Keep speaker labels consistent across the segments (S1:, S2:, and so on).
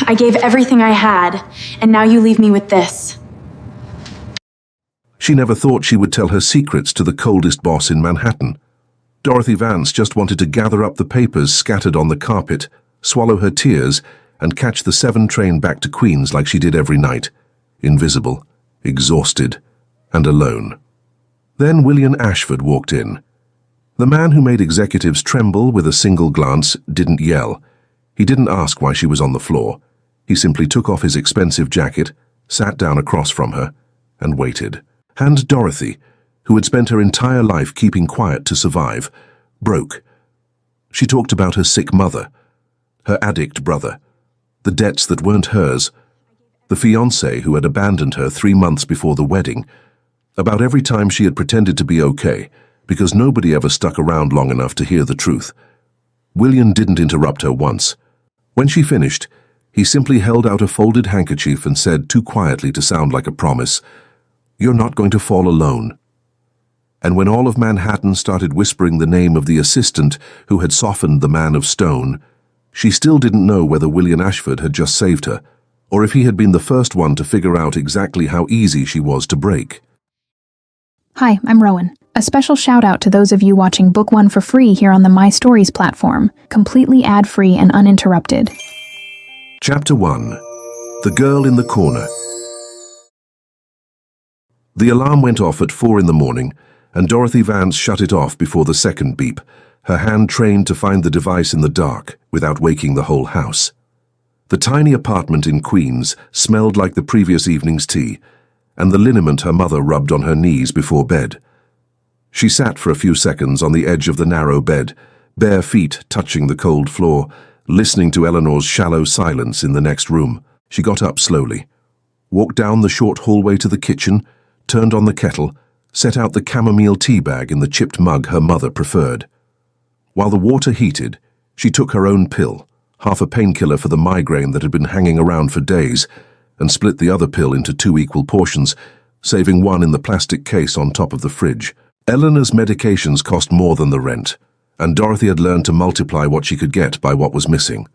S1: I gave everything I had, and now you leave me with this.
S2: She never thought she would tell her secrets to the coldest boss in Manhattan. Dorothy Vance just wanted to gather up the papers scattered on the carpet, swallow her tears, and catch the 7 train back to Queens like she did every night, invisible, exhausted, and alone. Then William Ashford walked in. The man who made executives tremble with a single glance didn't yell. He didn't ask why she was on the floor. He simply took off his expensive jacket, sat down across from her, and waited. And Dorothy, who had spent her entire life keeping quiet to survive, broke. She talked about her sick mother, her addict brother, the debts that weren't hers, the fiancé who had abandoned her 3 months before the wedding, about every time she had pretended to be okay, because nobody ever stuck around long enough to hear the truth. William didn't interrupt her once. When she finished, he simply held out a folded handkerchief and said, too quietly to sound like a promise, "You're not going to fall alone." And when all of Manhattan started whispering the name of the assistant who had softened the man of stone, she still didn't know whether William Ashford had just saved her, or if he had been the first one to figure out exactly how easy she was to break.
S3: Hi, I'm Rowan. A special shout out to those of you watching Book 1 for free here on the My Stories platform, completely ad-free and uninterrupted.
S2: Chapter 1. The Girl in the Corner. The alarm went off at 4 in the morning, and Dorothy Vance shut it off before the second beep, her hand trained to find the device in the dark without waking the whole house. The tiny apartment in Queens smelled like the previous evening's tea, and the liniment her mother rubbed on her knees before bed. She sat for a few seconds on the edge of the narrow bed, bare feet touching the cold floor, listening to Eleanor's shallow silence in the next room. She got up slowly, walked down the short hallway to the kitchen, turned on the kettle, set out the chamomile tea bag in the chipped mug her mother preferred. While the water heated, she took her own pill, half a painkiller for the migraine that had been hanging around for days, and split the other pill into 2 equal portions, saving one in the plastic case on top of the fridge. Eleanor's medications cost more than the rent, and Dorothy had learned to multiply what she could get by what was missing.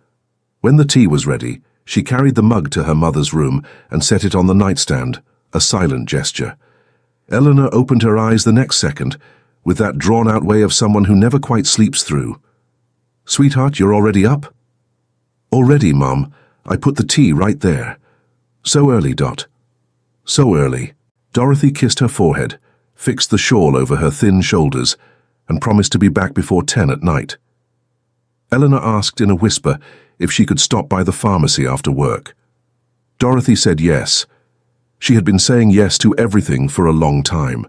S2: When the tea was ready, she carried the mug to her mother's room and set it on the nightstand, a silent gesture. Eleanor opened her eyes the next second, with that drawn-out way of someone who never quite sleeps through. "Sweetheart, you're already up?" "Already, Mum. I put the tea right there." "So early, Dot." "So early." Dorothy kissed her forehead, fixed the shawl over her thin shoulders, and promised to be back before 10 at night. Eleanor asked in a whisper if she could stop by the pharmacy after work. Dorothy said yes. She had been saying yes to everything for a long time.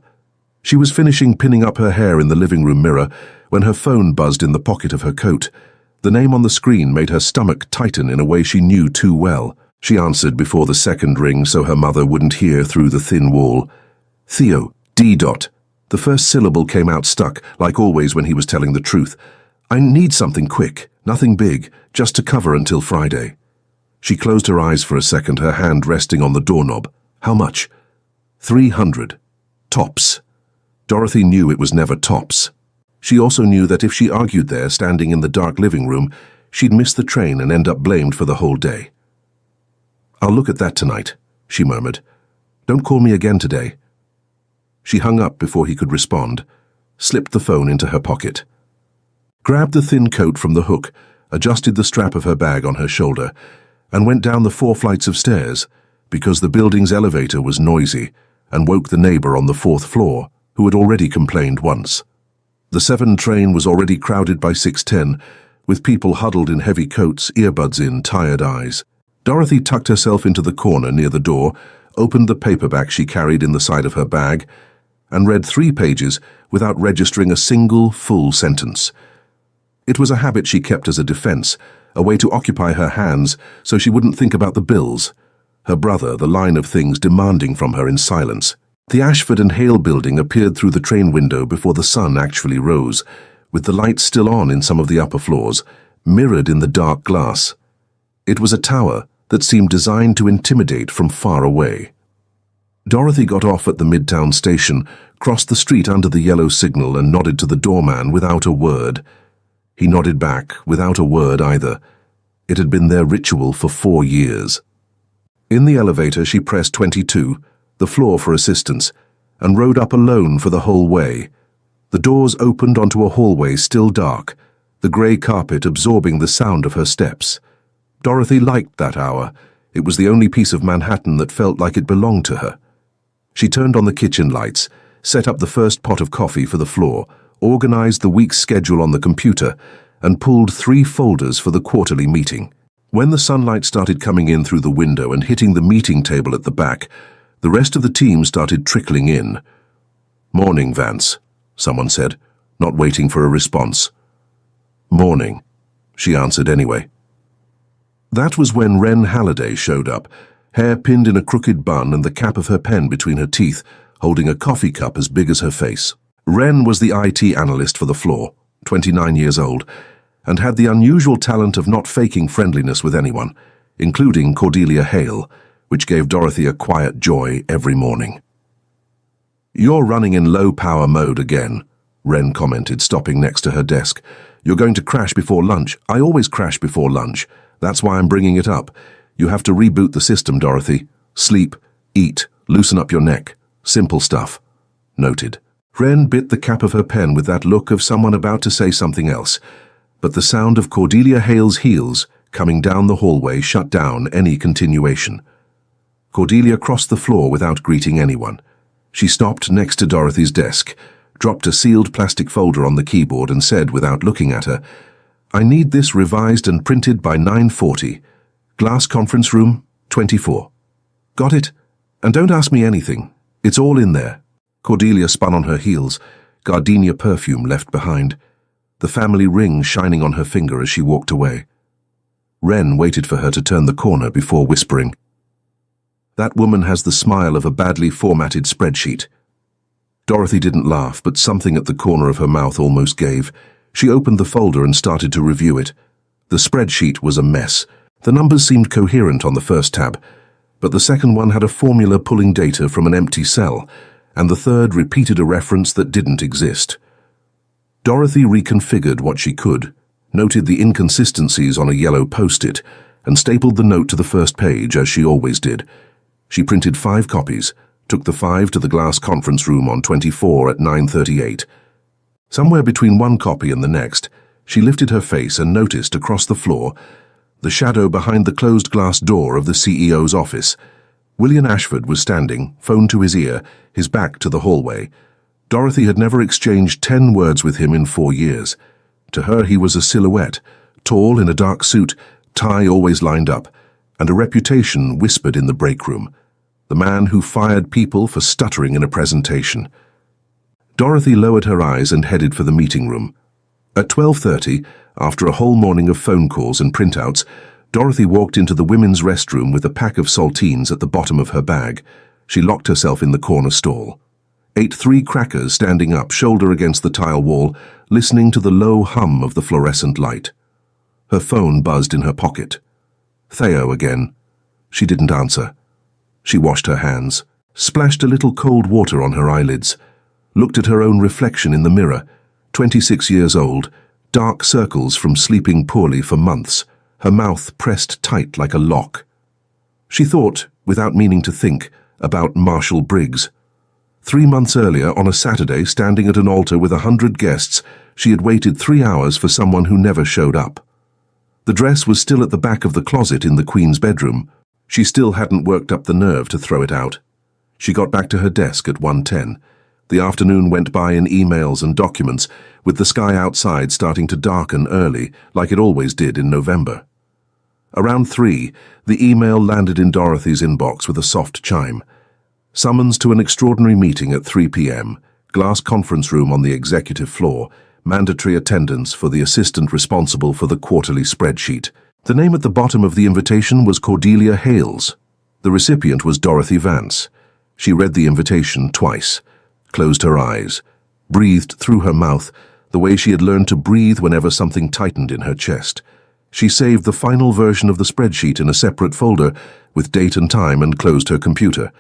S2: She was finishing pinning up her hair in the living room mirror when her phone buzzed in the pocket of her coat. The name on the screen made her stomach tighten in a way she knew too well. She answered before the second ring so her mother wouldn't hear through the thin wall. "Theo, D. Dot." The first syllable came out stuck, like always when he was telling the truth. "I need something quick, nothing big, just to cover until Friday." She closed her eyes for a second, her hand resting on the doorknob. "How much?" 300. Tops. Dorothy knew it was never tops. She also knew that if she argued there, standing in the dark living room, she'd miss the train and end up blamed for the whole day. "I'll look at that tonight," she murmured. "Don't call me again today." She hung up before he could respond, slipped the phone into her pocket, grabbed the thin coat from the hook, adjusted the strap of her bag on her shoulder, and went down the 4 flights of stairs, because the building's elevator was noisy and woke the neighbor on the 4th floor, who had already complained once. The 7 train was already crowded by 6:10, with people huddled in heavy coats, earbuds in, tired eyes. Dorothy tucked herself into the corner near the door, opened the paperback she carried in the side of her bag, and read 3 pages without registering a single full sentence. It was a habit she kept as a defense, a way to occupy her hands so she wouldn't think about the bills, her brother, the line of things demanding from her in silence. The Ashford and Hale building appeared through the train window before the sun actually rose, with the lights still on in some of the upper floors, mirrored in the dark glass. It was a tower that seemed designed to intimidate from far away. Dorothy got off at the Midtown station, crossed the street under the yellow signal and nodded to the doorman without a word. He nodded back, without a word either. It had been their ritual for 4 years. In the elevator, she pressed 22, the floor for assistance, and rode up alone for the whole way. The doors opened onto a hallway still dark, the grey carpet absorbing the sound of her steps. Dorothy liked that hour. It was the only piece of Manhattan that felt like it belonged to her. She turned on the kitchen lights, set up the first pot of coffee for the floor, organized the week's schedule on the computer, and pulled 3 folders for the quarterly meeting. When the sunlight started coming in through the window and hitting the meeting table at the back, the rest of the team started trickling in. "Morning, Vance," someone said, not waiting for a response. "Morning," she answered anyway. That was when Wren Halliday showed up, hair pinned in a crooked bun and the cap of her pen between her teeth, holding a coffee cup as big as her face. Wren was the IT analyst for the floor, 29 years old, and had the unusual talent of not faking friendliness with anyone, including Cordelia Hale, which gave Dorothy a quiet joy every morning. "You're running in low-power mode again," Wren commented, stopping next to her desk. "You're going to crash before lunch. I always crash before lunch. That's why I'm bringing it up. You have to reboot the system, Dorothy. Sleep, eat, loosen up your neck. Simple stuff." Noted. Wren bit the cap of her pen with that look of someone about to say something else, but the sound of Cordelia Hale's heels coming down the hallway shut down any continuation. Cordelia crossed the floor without greeting anyone. She stopped next to Dorothy's desk, dropped a sealed plastic folder on the keyboard and said without looking at her, "I need this revised and printed by 9:40. Glass conference room, 24. Got it? And don't ask me anything. It's all in there." Cordelia spun on her heels, gardenia perfume left behind, the family ring shining on her finger as she walked away. Wren waited for her to turn the corner before whispering, "That woman has the smile of a badly formatted spreadsheet." Dorothy didn't laugh, but something at the corner of her mouth almost gave. She opened the folder and started to review it. The spreadsheet was a mess. The numbers seemed coherent on the first tab, but the second one had a formula pulling data from an empty cell, and the third repeated a reference that didn't exist. Dorothy reconfigured what she could, noted the inconsistencies on a yellow post-it, and stapled the note to the first page, as she always did. She printed 5 copies, took the 5 to the glass conference room on 24 at 9:38. Somewhere between one copy and the next, she lifted her face and noticed across the floor the shadow behind the closed glass door of the CEO's office. William Ashford was standing, phone to his ear, his back to the hallway. Dorothy had never exchanged 10 words with him in 4 years. To her he was a silhouette, tall in a dark suit, tie always lined up, and a reputation whispered in the break room. The man who fired people for stuttering in a presentation. Dorothy lowered her eyes and headed for the meeting room. At 12:30, after a whole morning of phone calls and printouts, Dorothy walked into the women's restroom with a pack of saltines at the bottom of her bag. She locked herself in the corner stall. Ate 3 crackers standing up, shoulder against the tile wall, listening to the low hum of the fluorescent light. Her phone buzzed in her pocket. Theo again. She didn't answer. She washed her hands, splashed a little cold water on her eyelids, looked at her own reflection in the mirror, 26 years old, dark circles from sleeping poorly for months, her mouth pressed tight like a lock. She thought, without meaning to think, about Marshall Briggs. 3 months earlier, on a Saturday, standing at an altar with 100 guests, she had waited 3 hours for someone who never showed up. The dress was still at the back of the closet in the Queen's bedroom. She still hadn't worked up the nerve to throw it out. She got back to her desk at 1:10. The afternoon went by in emails and documents, with the sky outside starting to darken early, like it always did in November. Around 3, the email landed in Dorothy's inbox with a soft chime. Summons to an extraordinary meeting at 3 p.m., glass conference room on the executive floor, mandatory attendance for the assistant responsible for the quarterly spreadsheet. The name at the bottom of the invitation was Cordelia Hales. The recipient was Dorothy Vance. She read the invitation twice, closed her eyes, breathed through her mouth, the way she had learned to breathe whenever something tightened in her chest. She saved the final version of the spreadsheet in a separate folder with date and time and closed her computer.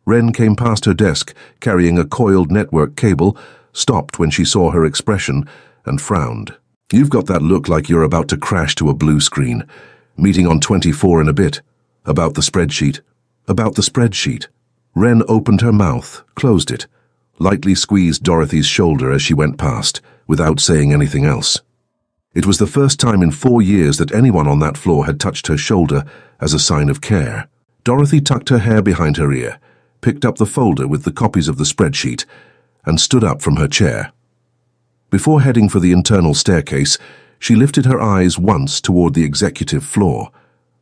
S2: Wren came past her desk, carrying a coiled network cable, stopped when she saw her expression, and frowned. "You've got that look like you're about to crash to a blue screen. Meeting on 24 in a bit. About the spreadsheet. About the spreadsheet. Wren opened her mouth, closed it, lightly squeezed Dorothy's shoulder as she went past, without saying anything else. It was the first time in 4 years that anyone on that floor had touched her shoulder as a sign of care. Dorothy tucked her hair behind her ear, picked up the folder with the copies of the spreadsheet, and stood up from her chair. Before heading for the internal staircase, she lifted her eyes once toward the executive floor.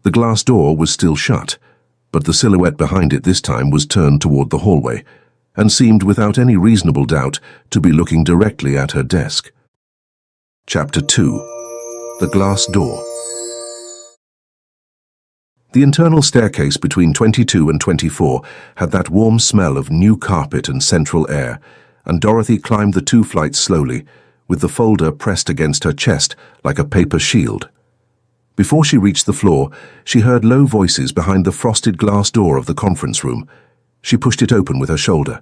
S2: The glass door was still shut, but the silhouette behind it this time was turned toward the hallway, and seemed without any reasonable doubt to be looking directly at her desk. Chapter 2. The Glass Door. The internal staircase between 22 and 24 had that warm smell of new carpet and central air, and Dorothy climbed the 2 flights slowly, with the folder pressed against her chest like a paper shield. Before she reached the floor, she heard low voices behind the frosted glass door of the conference room. She pushed it open with her shoulder.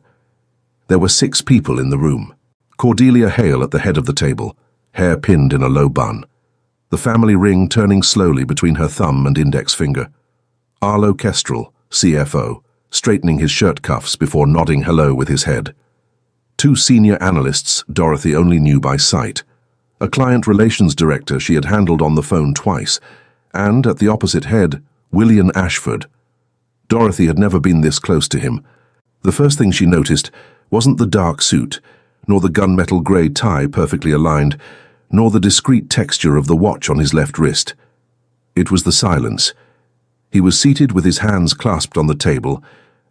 S2: There were 6 people in the room. Cordelia Hale at the head of the table, hair pinned in a low bun. The family ring turning slowly between her thumb and index finger. Arlo Kestrel, CFO, straightening his shirt cuffs before nodding hello with his head. 2 senior analysts Dorothy only knew by sight. A client relations director she had handled on the phone twice, and, at the opposite head, William Ashford. Dorothy had never been this close to him. The first thing she noticed wasn't the dark suit, nor the gunmetal grey tie perfectly aligned, nor the discreet texture of the watch on his left wrist. It was the silence. He was seated with his hands clasped on the table,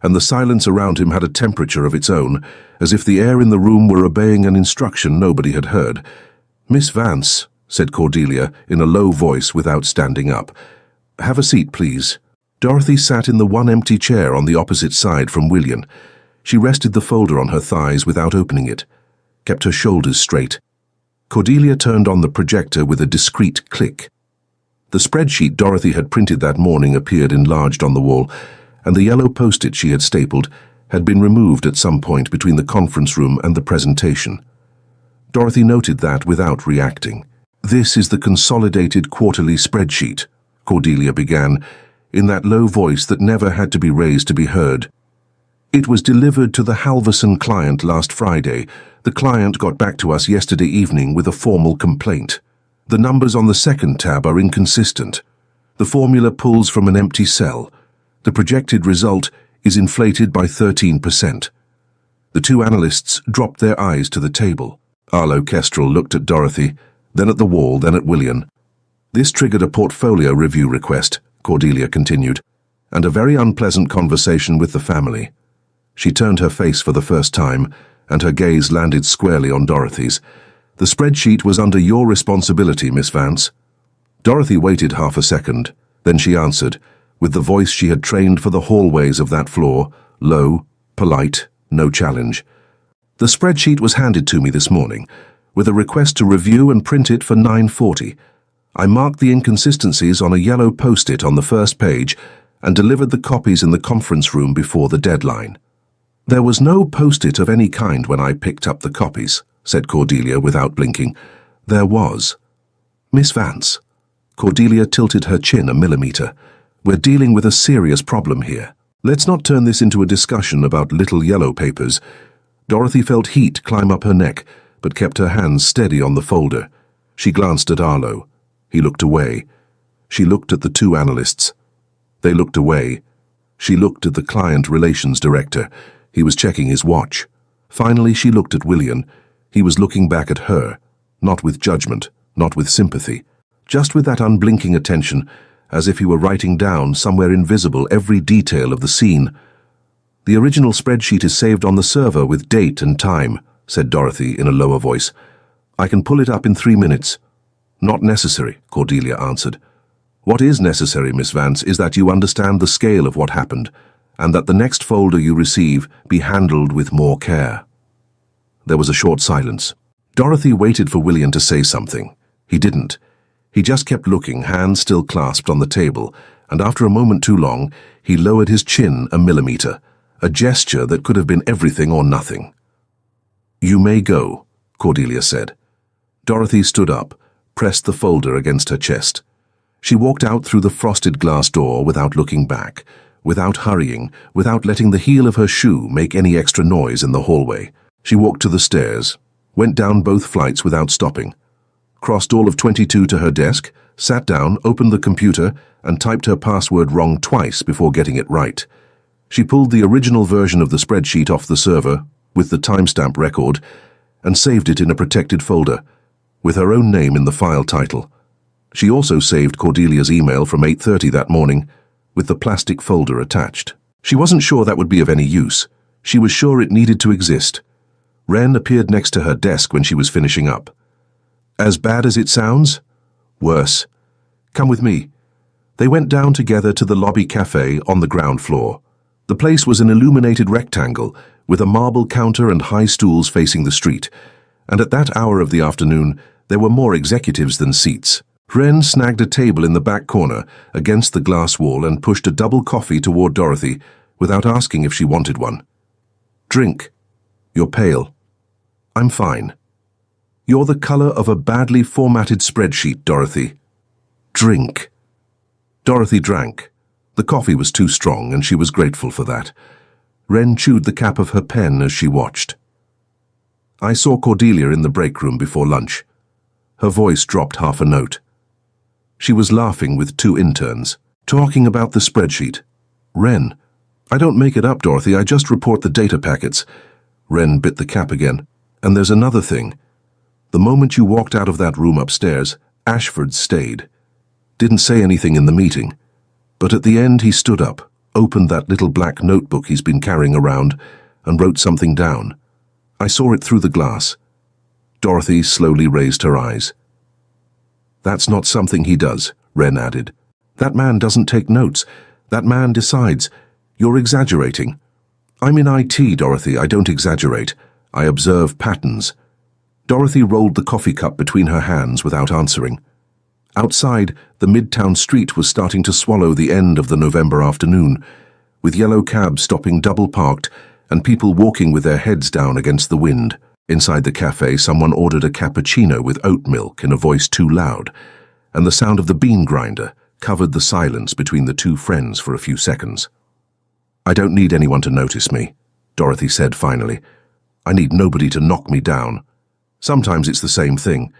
S2: and the silence around him had a temperature of its own, as if the air in the room were obeying an instruction nobody had heard. "Miss Vance," said Cordelia in a low voice without standing up. "Have a seat, please." Dorothy sat in the one empty chair on the opposite side from William. She rested the folder on her thighs without opening it, kept her shoulders straight. Cordelia turned on the projector with a discreet click. The spreadsheet Dorothy had printed that morning appeared enlarged on the wall, and the yellow post-it she had stapled had been removed at some point between the conference room and the presentation. Dorothy noted that without reacting. "This is the consolidated quarterly spreadsheet," Cordelia began, in that low voice that never had to be raised to be heard. "It was delivered to the Halverson client last Friday. The client got back to us yesterday evening with a formal complaint. The numbers on the second tab are inconsistent. The formula pulls from an empty cell. The projected result is inflated by 13%. The 2 analysts dropped their eyes to the table. Arlo Kestrel looked at Dorothy, then at the wall, then at William. "This triggered a portfolio review request," Cordelia continued, "and a very unpleasant conversation with the family." She turned her face for the first time, and her gaze landed squarely on Dorothy's. "The spreadsheet was under your responsibility, Miss Vance." Dorothy waited half a second, then she answered, with the voice she had trained for the hallways of that floor, low, polite, no challenge. "The spreadsheet was handed to me this morning, with a request to review and print it for 9:40. I marked the inconsistencies on a yellow post-it on the first page and delivered the copies in the conference room before the deadline." "There was no post-it of any kind when I picked up the copies," said Cordelia without blinking. "There was." "Miss Vance." Cordelia tilted her chin a millimeter. "We're dealing with a serious problem here. Let's not turn this into a discussion about little yellow papers." Dorothy felt heat climb up her neck, but kept her hands steady on the folder. She glanced at Arlo. He looked away. She looked at the 2 analysts. They looked away. She looked at the client relations director. He was checking his watch. Finally, she looked at William. He was looking back at her, not with judgment, not with sympathy, just with that unblinking attention, as if he were writing down somewhere invisible every detail of the scene. "The original spreadsheet is saved on the server with date and time," said Dorothy in a lower voice. "I can pull it up in 3 minutes." "Not necessary," Cordelia answered. "What is necessary, Miss Vance, is that you understand the scale of what happened, and that the next folder you receive be handled with more care." There was a short silence. Dorothy waited for William to say something. He didn't. He just kept looking, hands still clasped on the table, and after a moment too long, he lowered his chin a millimeter, a gesture that could have been everything or nothing. "You may go," Cordelia said. Dorothy stood up, pressed the folder against her chest. She walked out through the frosted glass door without looking back, without hurrying, without letting the heel of her shoe make any extra noise in the hallway. She walked to the stairs, went down both flights without stopping, crossed all of 22 to her desk, sat down, opened the computer, and typed her password wrong twice before getting it right. She pulled the original version of the spreadsheet off the server, with the timestamp record, and saved it in a protected folder, with her own name in the file title. She also saved Cordelia's email from 8:30 that morning, with the plastic folder attached. She wasn't sure that would be of any use. She was sure it needed to exist. Wren appeared next to her desk when she was finishing up. As bad as it sounds? Worse. Come with me. They went down together to the lobby cafe on the ground floor. The place was an illuminated rectangle with a marble counter and high stools facing the street, and at that hour of the afternoon there were more executives than seats. Wren snagged a table in the back corner against the glass wall and pushed a double coffee toward Dorothy without asking if she wanted one. Drink. You're pale. I'm fine. You're the color of a badly formatted spreadsheet, Dorothy. Drink. Dorothy drank. The coffee was too strong, and she was grateful for that. Wren chewed the cap of her pen as she watched. I saw Cordelia in the break room before lunch. Her voice dropped half a note. She was laughing with two interns, talking about the spreadsheet. Wren. I don't make it up, Dorothy, I just report the data packets. Wren bit the cap again. And there's another thing. The moment you walked out of that room upstairs, Ashford stayed. Didn't say anything in the meeting. But at the end he stood up, opened that little black notebook he's been carrying around, and wrote something down. I saw it through the glass. Dorothy slowly raised her eyes. That's not something he does, Wren added. That man doesn't take notes. That man decides. You're exaggerating. I'm in IT, Dorothy, I don't exaggerate. I observe patterns. Dorothy rolled the coffee cup between her hands without answering. Outside, the midtown street was starting to swallow the end of the November afternoon, with yellow cabs stopping double-parked and people walking with their heads down against the wind. Inside the cafe, someone ordered a cappuccino with oat milk in a voice too loud, and the sound of the bean grinder covered the silence between the two friends for a few seconds. I don't need anyone to notice me, Dorothy said finally. I need nobody to knock me down. Sometimes it's the same thing.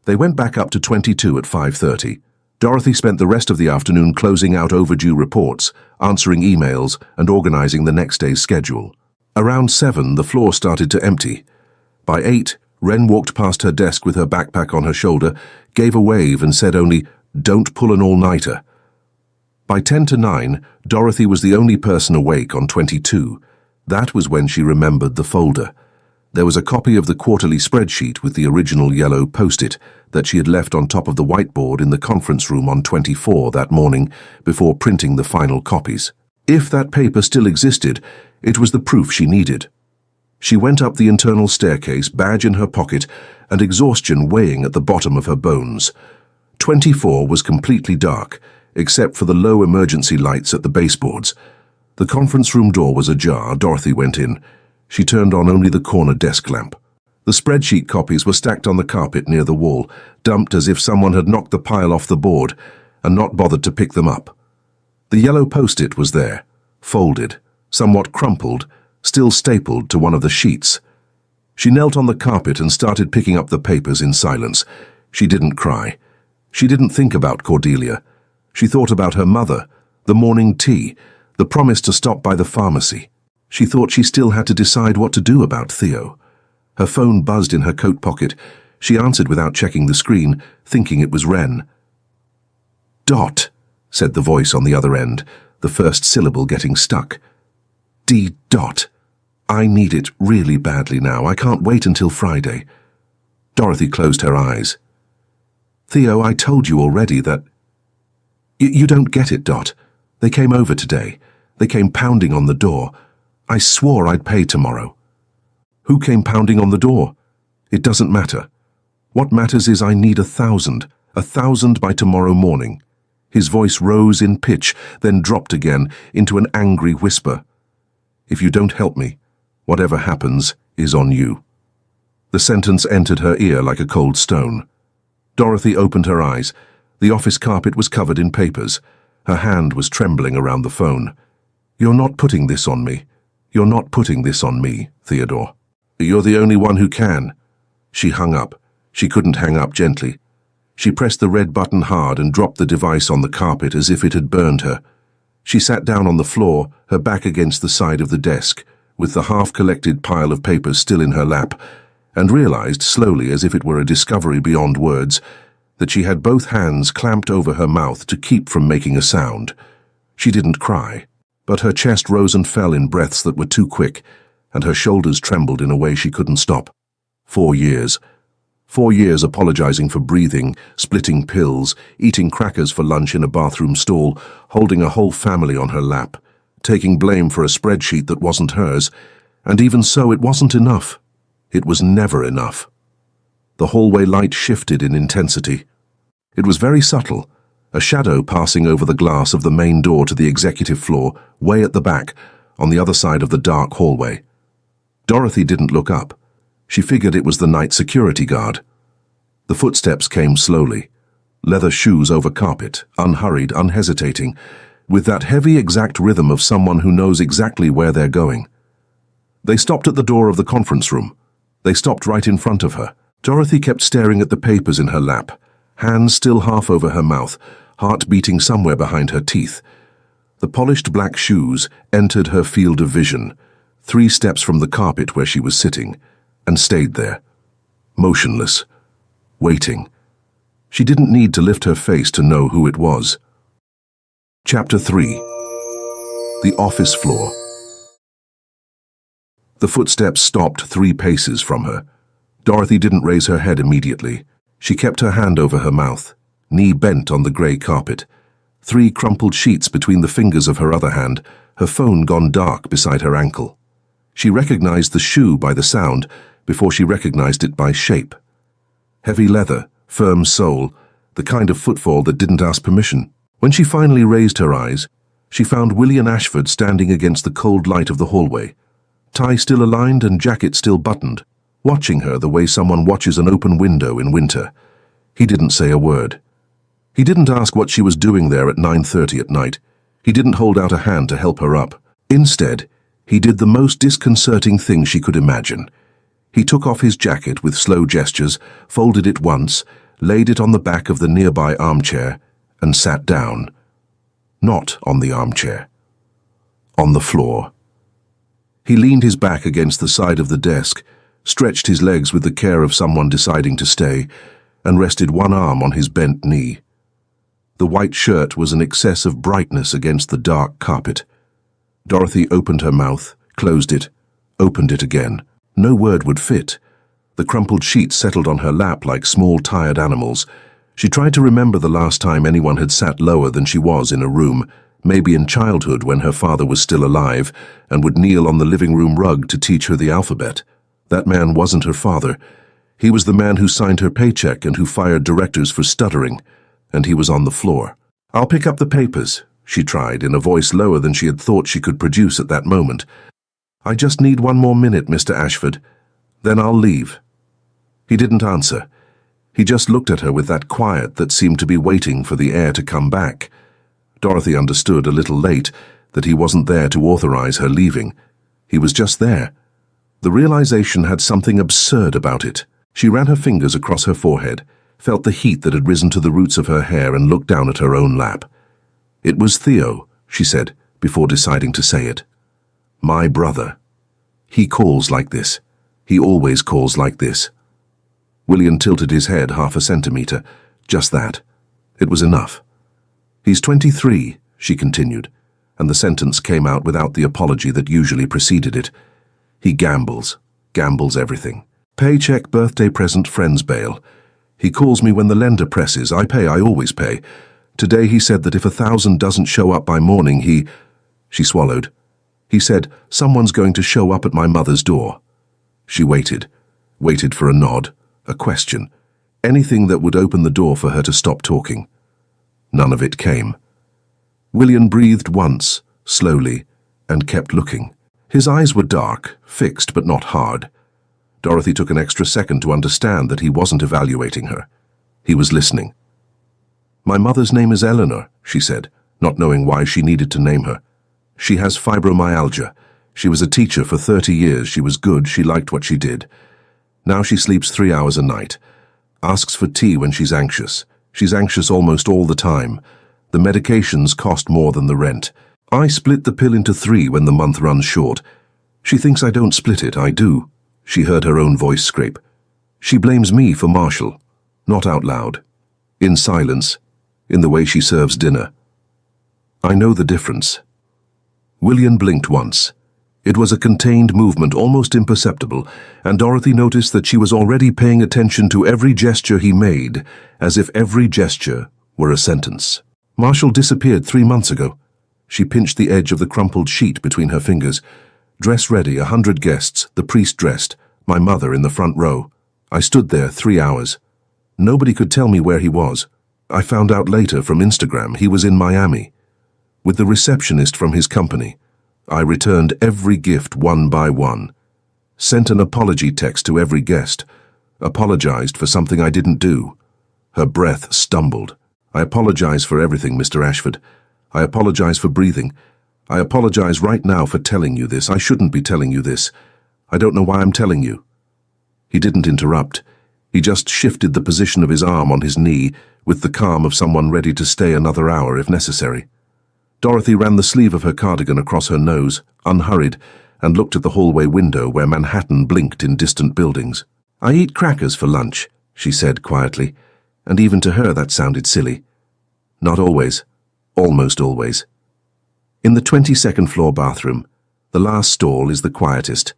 S2: They went back up to 22 at 5:30. Dorothy spent the rest of the afternoon closing out overdue reports, answering emails, and organizing the next day's schedule. Around 7, the floor started to empty. By 8, Wren walked past her desk with her backpack on her shoulder, gave a wave and said only, "Don't pull an all-nighter." By 10 to 9, Dorothy was the only person awake on 22. That was when she remembered the folder. There was a copy of the quarterly spreadsheet with the original yellow post-it that she had left on top of the whiteboard in the conference room on 24 that morning before printing the final copies. If that paper still existed, it was the proof she needed. She went up the internal staircase, badge in her pocket, and exhaustion weighing at the bottom of her bones. 24 was completely dark, except for the low emergency lights at the baseboards. The conference room door was ajar. Dorothy went in. She turned on only the corner desk lamp. The spreadsheet copies were stacked on the carpet near the wall, dumped as if someone had knocked the pile off the board and not bothered to pick them up. The yellow post-it was there, folded, somewhat crumpled, still stapled to one of the sheets. She knelt on the carpet and started picking up the papers in silence. She didn't cry. She didn't think about Cordelia. She thought about her mother, the morning tea, the promise to stop by the pharmacy. She thought she still had to decide what to do about Theo. Her phone buzzed in her coat pocket. She answered without checking the screen, thinking it was Wren. "Dot," said the voice on the other end, the first syllable getting stuck. "D. Dot. I need it really badly now. I can't wait until Friday." Dorothy closed her eyes. "Theo, I told you already that—" You don't get it, Dot. They came over today. They came pounding on the door. I swore I'd pay tomorrow." "Who came pounding on the door?" "It doesn't matter. What matters is I need 1,000 by tomorrow morning." His voice rose in pitch, then dropped again into an angry whisper. "If you don't help me, whatever happens is on you." The sentence entered her ear like a cold stone. Dorothy opened her eyes. The office carpet was covered in papers. Her hand was trembling around the phone. "You're not putting this on me. You're not putting this on me, Theodore. You're the only one who can." She hung up. She couldn't hang up gently. She pressed the red button hard and dropped the device on the carpet as if it had burned her. She sat down on the floor, her back against the side of the desk, with the half-collected pile of papers still in her lap, and realized slowly, as if it were a discovery beyond words, that she had both hands clamped over her mouth to keep from making a sound. She didn't cry, but her chest rose and fell in breaths that were too quick, and her shoulders trembled in a way she couldn't stop. 4 years. 4 years apologizing for breathing, splitting pills, eating crackers for lunch in a bathroom stall, holding a whole family on her lap, taking blame for a spreadsheet that wasn't hers, and even so it wasn't enough. It was never enough. The hallway light shifted in intensity. It was very subtle, a shadow passing over the glass of the main door to the executive floor, way at the back, on the other side of the dark hallway. Dorothy didn't look up. She figured it was the night security guard. The footsteps came slowly, leather shoes over carpet, unhurried, unhesitating, with that heavy, exact rhythm of someone who knows exactly where they're going. They stopped at the door of the conference room. They stopped right in front of her. Dorothy kept staring at the papers in her lap, hands still half over her mouth, heart beating somewhere behind her teeth. The polished black shoes entered her field of vision, 3 steps from the carpet where she was sitting, and stayed there, motionless, waiting. She didn't need to lift her face to know who it was. Chapter 3. The office floor. The footsteps stopped 3 paces from her. Dorothy didn't raise her head immediately. She kept her hand over her mouth, knee bent on the grey carpet, 3 crumpled sheets between the fingers of her other hand, her phone gone dark beside her ankle. She recognized the shoe by the sound before she recognized it by shape. Heavy leather, firm sole, the kind of footfall that didn't ask permission. When she finally raised her eyes, she found William Ashford standing against the cold light of the hallway, tie still aligned and jacket still buttoned, watching her the way someone watches an open window in winter. He didn't say a word. He didn't ask what she was doing there at 9:30 at night. He didn't hold out a hand to help her up. Instead, he did the most disconcerting thing she could imagine. He took off his jacket with slow gestures, folded it once, laid it on the back of the nearby armchair, and sat down. Not on the armchair. On the floor. He leaned his back against the side of the desk, stretched his legs with the care of someone deciding to stay, and rested one arm on his bent knee. The white shirt was an excess of brightness against the dark carpet. Dorothy opened her mouth, closed it, opened it again. No word would fit. The crumpled sheets settled on her lap like small, tired animals. She tried to remember the last time anyone had sat lower than she was in a room, maybe in childhood when her father was still alive and would kneel on the living room rug to teach her the alphabet. That man wasn't her father. He was the man who signed her paycheck and who fired directors for stuttering, and he was on the floor. "I'll pick up the papers," she tried, in a voice lower than she had thought she could produce at that moment. "I just need 1 more minute, Mr. Ashford. Then I'll leave." He didn't answer. He just looked at her with that quiet that seemed to be waiting for the air to come back. Dorothy understood a little late that he wasn't there to authorize her leaving. He was just there. The realization had something absurd about it. She ran her fingers across her forehead, felt the heat that had risen to the roots of her hair, and looked down at her own lap. "It was Theo," she said, before deciding to say it. "My brother. He calls like this. He always calls like this." William tilted his head 1/2 centimeter. Just that. It was enough. "He's 23, she continued, and the sentence came out without the apology that usually preceded it. "He gambles everything. Paycheck, birthday present, friend's bail. He calls me when the lender presses. I pay, I always pay. Today he said that if 1,000 doesn't show up by morning, She swallowed. He said, someone's going to show up at my mother's door. She waited for a nod, a question, anything that would open the door for her to stop talking. None of it came. William breathed once, slowly, and kept looking. His eyes were dark, fixed but not hard. Dorothy took an extra second to understand that he wasn't evaluating her. He was listening. My mother's name is Eleanor, she said, not knowing why she needed to name her. She has fibromyalgia. She was a teacher for 30 years. She was good. She liked what she did. Now she sleeps 3 hours a night. Asks for tea when she's anxious. She's anxious almost all the time. The medications cost more than the rent. I split the pill into 3 when the month runs short. She thinks I don't split it. I do. She heard her own voice scrape. She blames me for Marshall. Not out loud. In silence. In the way she serves dinner. I know the difference. William blinked once. It was a contained movement, almost imperceptible, and Dorothy noticed that she was already paying attention to every gesture he made, as if every gesture were a sentence. Marshall disappeared 3 months ago. She pinched the edge of the crumpled sheet between her fingers. Dress ready, 100 guests, the priest dressed, my mother in the front row. I stood there 3 hours. Nobody could tell me where he was. I found out later from Instagram he was in Miami. With the receptionist from his company. I returned every gift one by one. Sent an apology text to every guest. Apologized for something I didn't do. Her breath stumbled. I apologize for everything, Mr. Ashford. I apologize for breathing. I apologize right now for telling you this. I shouldn't be telling you this. I don't know why I'm telling you. He didn't interrupt. He just shifted the position of his arm on his knee with the calm of someone ready to stay another hour if necessary. Dorothy ran the sleeve of her cardigan across her nose, unhurried, and looked at the hallway window where Manhattan blinked in distant buildings. I eat crackers for lunch, she said quietly, and even to her that sounded silly. Not always. Almost always. In the 22nd floor bathroom, the last stall is the quietest.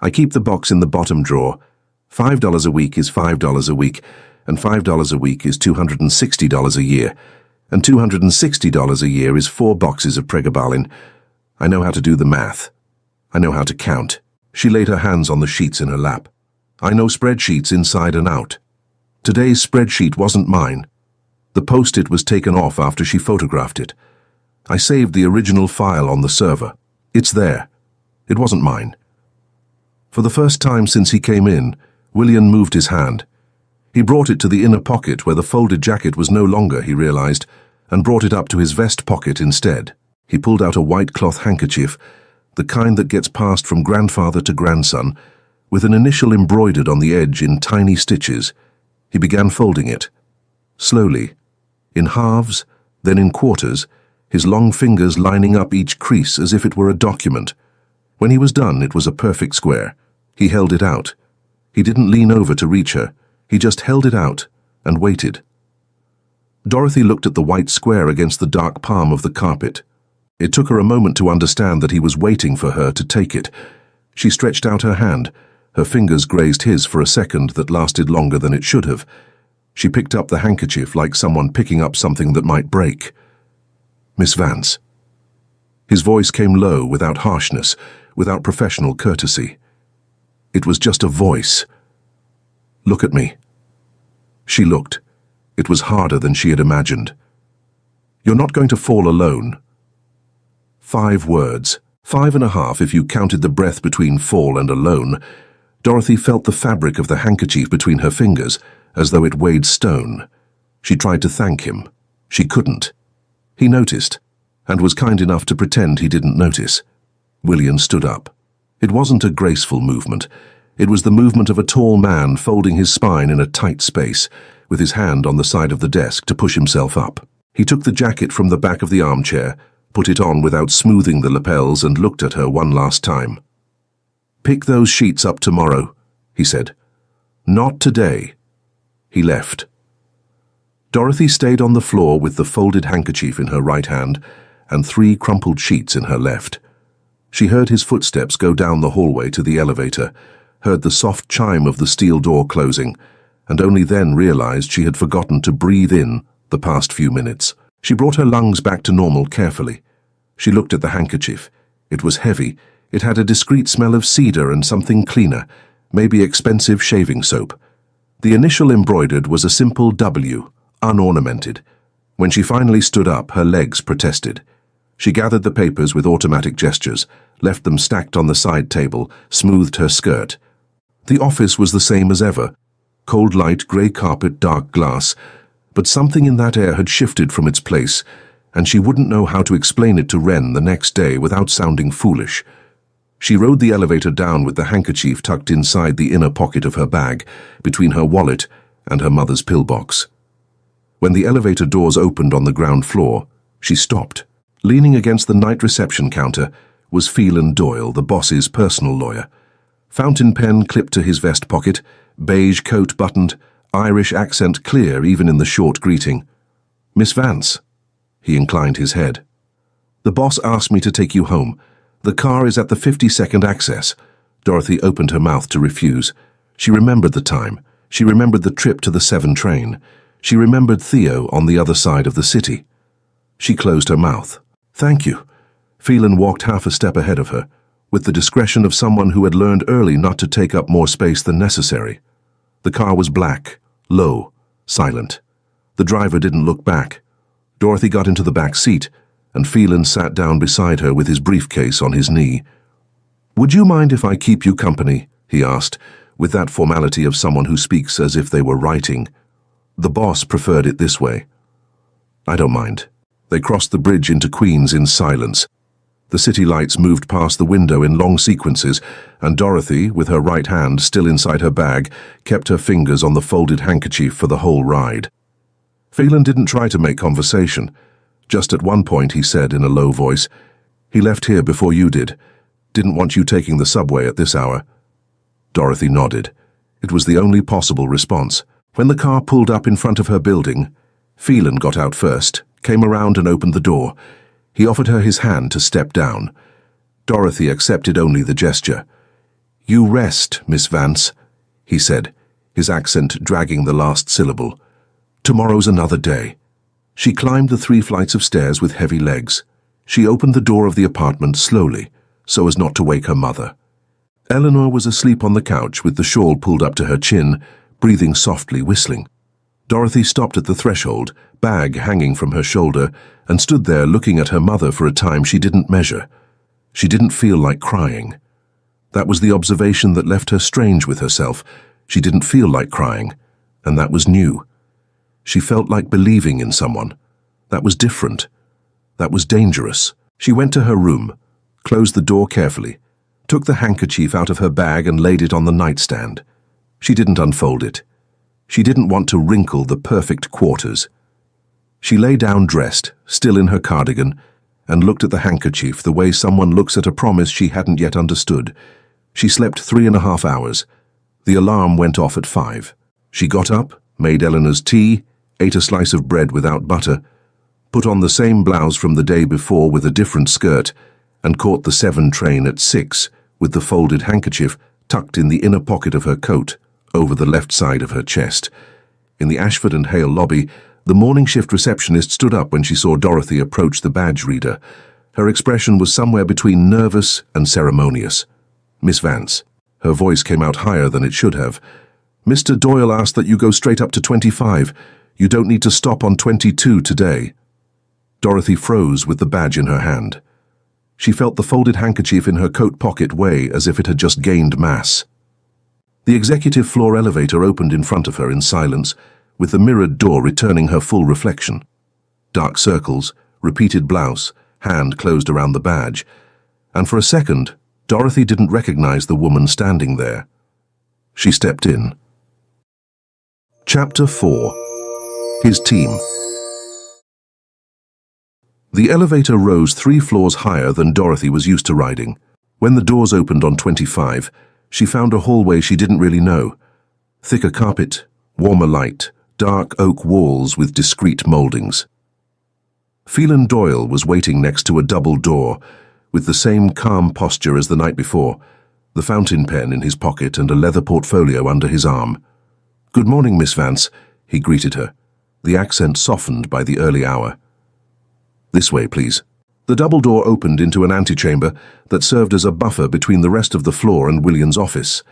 S2: I keep the box in the bottom drawer. $5 a week is $5 a week, and $5 a week is $260 a year. And $260 a year is 4 boxes of pregabalin. I know how to do the math. I know how to count. She laid her hands on the sheets in her lap. I know spreadsheets inside and out. Today's spreadsheet wasn't mine. The post-it was taken off after she photographed it. I saved the original file on the server. It's there. It wasn't mine. For the first time since he came in, William moved his hand. He brought it to the inner pocket where the folded jacket was no longer, he realized, and brought it up to his vest pocket instead. He pulled out a white cloth handkerchief, the kind that gets passed from grandfather to grandson, with an initial embroidered on the edge in tiny stitches. He began folding it. Slowly. In halves, then in quarters, his long fingers lining up each crease as if it were a document. When he was done, it was a perfect square. He held it out. He didn't lean over to reach her. He just held it out and waited. Dorothy looked at the white square against the dark palm of the carpet. It took her a moment to understand that he was waiting for her to take it. She stretched out her hand. Her fingers grazed his for a second that lasted longer than it should have. She picked up the handkerchief like someone picking up something that might break. Miss Vance. His voice came low, without harshness, without professional courtesy. It was just a voice. Look at me. She looked. It was harder than she had imagined. You're not going to fall alone. 5 words. 5.5 if you counted the breath between fall and alone. Dorothy felt the fabric of the handkerchief between her fingers, as though it weighed stone. She tried to thank him. She couldn't. He noticed, and was kind enough to pretend he didn't notice. William stood up. It wasn't a graceful movement. It was the movement of a tall man folding his spine in a tight space, with his hand on the side of the desk to push himself up. He took the jacket from the back of the armchair, put it on without smoothing the lapels, and looked at her one last time. Pick those sheets up tomorrow, he said. Not today. He left. Dorothy stayed on the floor with the folded handkerchief in her right hand and 3 crumpled sheets in her left. She heard his footsteps go down the hallway to the elevator, heard the soft chime of the steel door closing, and only then realized she had forgotten to breathe in the past few minutes. She brought her lungs back to normal carefully. She looked at the handkerchief. It was heavy. It had a discreet smell of cedar and something cleaner, maybe expensive shaving soap. The initial embroidered was a simple W, unornamented. When she finally stood up, her legs protested. She gathered the papers with automatic gestures, left them stacked on the side table, smoothed her skirt. The office was the same as ever. Cold light, grey carpet, dark glass. But something in that air had shifted from its place, and she wouldn't know how to explain it to Wren the next day without sounding foolish. She rode the elevator down with the handkerchief tucked inside the inner pocket of her bag, between her wallet and her mother's pillbox. When the elevator doors opened on the ground floor, she stopped. Leaning against the night reception counter was Phelan Doyle, the boss's personal lawyer. Fountain pen clipped to his vest pocket, beige coat buttoned, Irish accent clear even in the short greeting. "Miss Vance." He inclined his head. "The boss asked me to take you home. The car is at the 52nd access." Dorothy opened her mouth to refuse. She remembered the time. She remembered the trip to the 7 train. She remembered Theo on the other side of the city. She closed her mouth. "Thank you." Phelan walked half a step ahead of her, with the discretion of someone who had learned early not to take up more space than necessary. The car was black, low, silent. The driver didn't look back. Dorothy got into the back seat, and Phelan sat down beside her with his briefcase on his knee. "Would you mind if I keep you company?" he asked, with that formality of someone who speaks as if they were writing. The boss preferred it this way. "I don't mind." They crossed the bridge into Queens in silence. The city lights moved past the window in long sequences, and Dorothy, with her right hand still inside her bag, kept her fingers on the folded handkerchief for the whole ride. Phelan didn't try to make conversation. Just at one point he said in a low voice, "He left here before you did. Didn't want you taking the subway at this hour." Dorothy nodded. It was the only possible response. When the car pulled up in front of her building, Phelan got out first, came around and opened the door. He offered her his hand to step down. Dorothy accepted only the gesture. "You rest, Miss Vance," he said, his accent dragging the last syllable. "Tomorrow's another day." She climbed the 3 flights of stairs with heavy legs. She opened the door of the apartment slowly, so as not to wake her mother. Eleanor was asleep on the couch with the shawl pulled up to her chin, breathing softly, whistling. Dorothy stopped at the threshold, bag hanging from her shoulder, and stood there looking at her mother for a time she didn't measure. She didn't feel like crying. That was the observation that left her strange with herself. She didn't feel like crying, and that was new. She felt like believing in someone. That was different. That was dangerous. She went to her room, closed the door carefully, took the handkerchief out of her bag and laid it on the nightstand. She didn't unfold it. She didn't want to wrinkle the perfect quarters. She lay down dressed, still in her cardigan, and looked at the handkerchief the way someone looks at a promise she hadn't yet understood. She slept 3.5 hours. The alarm went off at 5. She got up, made Eleanor's tea, ate a slice of bread without butter, put on the same blouse from the day before with a different skirt, and caught the 7 train at 6 with the folded handkerchief tucked in the inner pocket of her coat over the left side of her chest. In the Ashford and Hale lobby, the morning shift receptionist stood up when she saw Dorothy approach the badge reader. Her expression was somewhere between nervous and ceremonious. "Miss Vance." Her voice came out higher than it should have. "Mr. Doyle asked that you go straight up to 25. You don't need to stop on 22 today." Dorothy froze with the badge in her hand. She felt the folded handkerchief in her coat pocket weigh as if it had just gained mass. The executive floor elevator opened in front of her in silence, with the mirrored door returning her full reflection. Dark circles, repeated blouse, hand closed around the badge, and for a second, Dorothy didn't recognize the woman standing there. She stepped in. Chapter 4. His Team. The elevator rose 3 floors higher than Dorothy was used to riding. When the doors opened on 25, she found a hallway she didn't really know. Thicker carpet, warmer light, dark oak walls with discreet moldings. Phelan Doyle was waiting next to a double door, with the same calm posture as the night before, the fountain pen in his pocket and a leather portfolio under his arm. "Good morning, Miss Vance," he greeted her, the accent softened by the early hour. "This way, please." The double door opened into an antechamber that served as a buffer between the rest of the floor and William's office.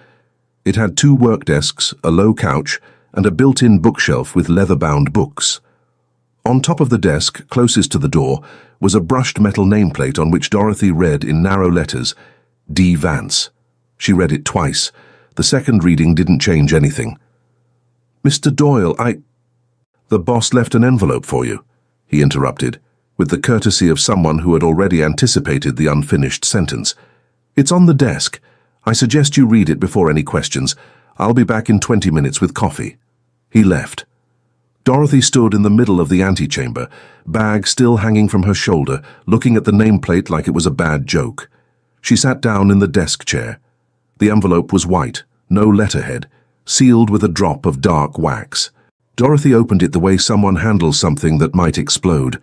S2: It had 2 work desks, a low couch, and a built-in bookshelf with leather-bound books. On top of the desk, closest to the door, was a brushed metal nameplate on which Dorothy read in narrow letters, D. Vance. She read it twice. The second reading didn't change anything. "Mr. Doyle, "The boss left an envelope for you," he interrupted, with the courtesy of someone who had already anticipated the unfinished sentence. "It's on the desk. I suggest you read it before any questions. I'll be back in 20 minutes with coffee." He left. Dorothy stood in the middle of the antechamber, bag still hanging from her shoulder, looking at the nameplate like it was a bad joke. She sat down in the desk chair. The envelope was white, no letterhead, sealed with a drop of dark wax. Dorothy opened it the way someone handles something that might explode.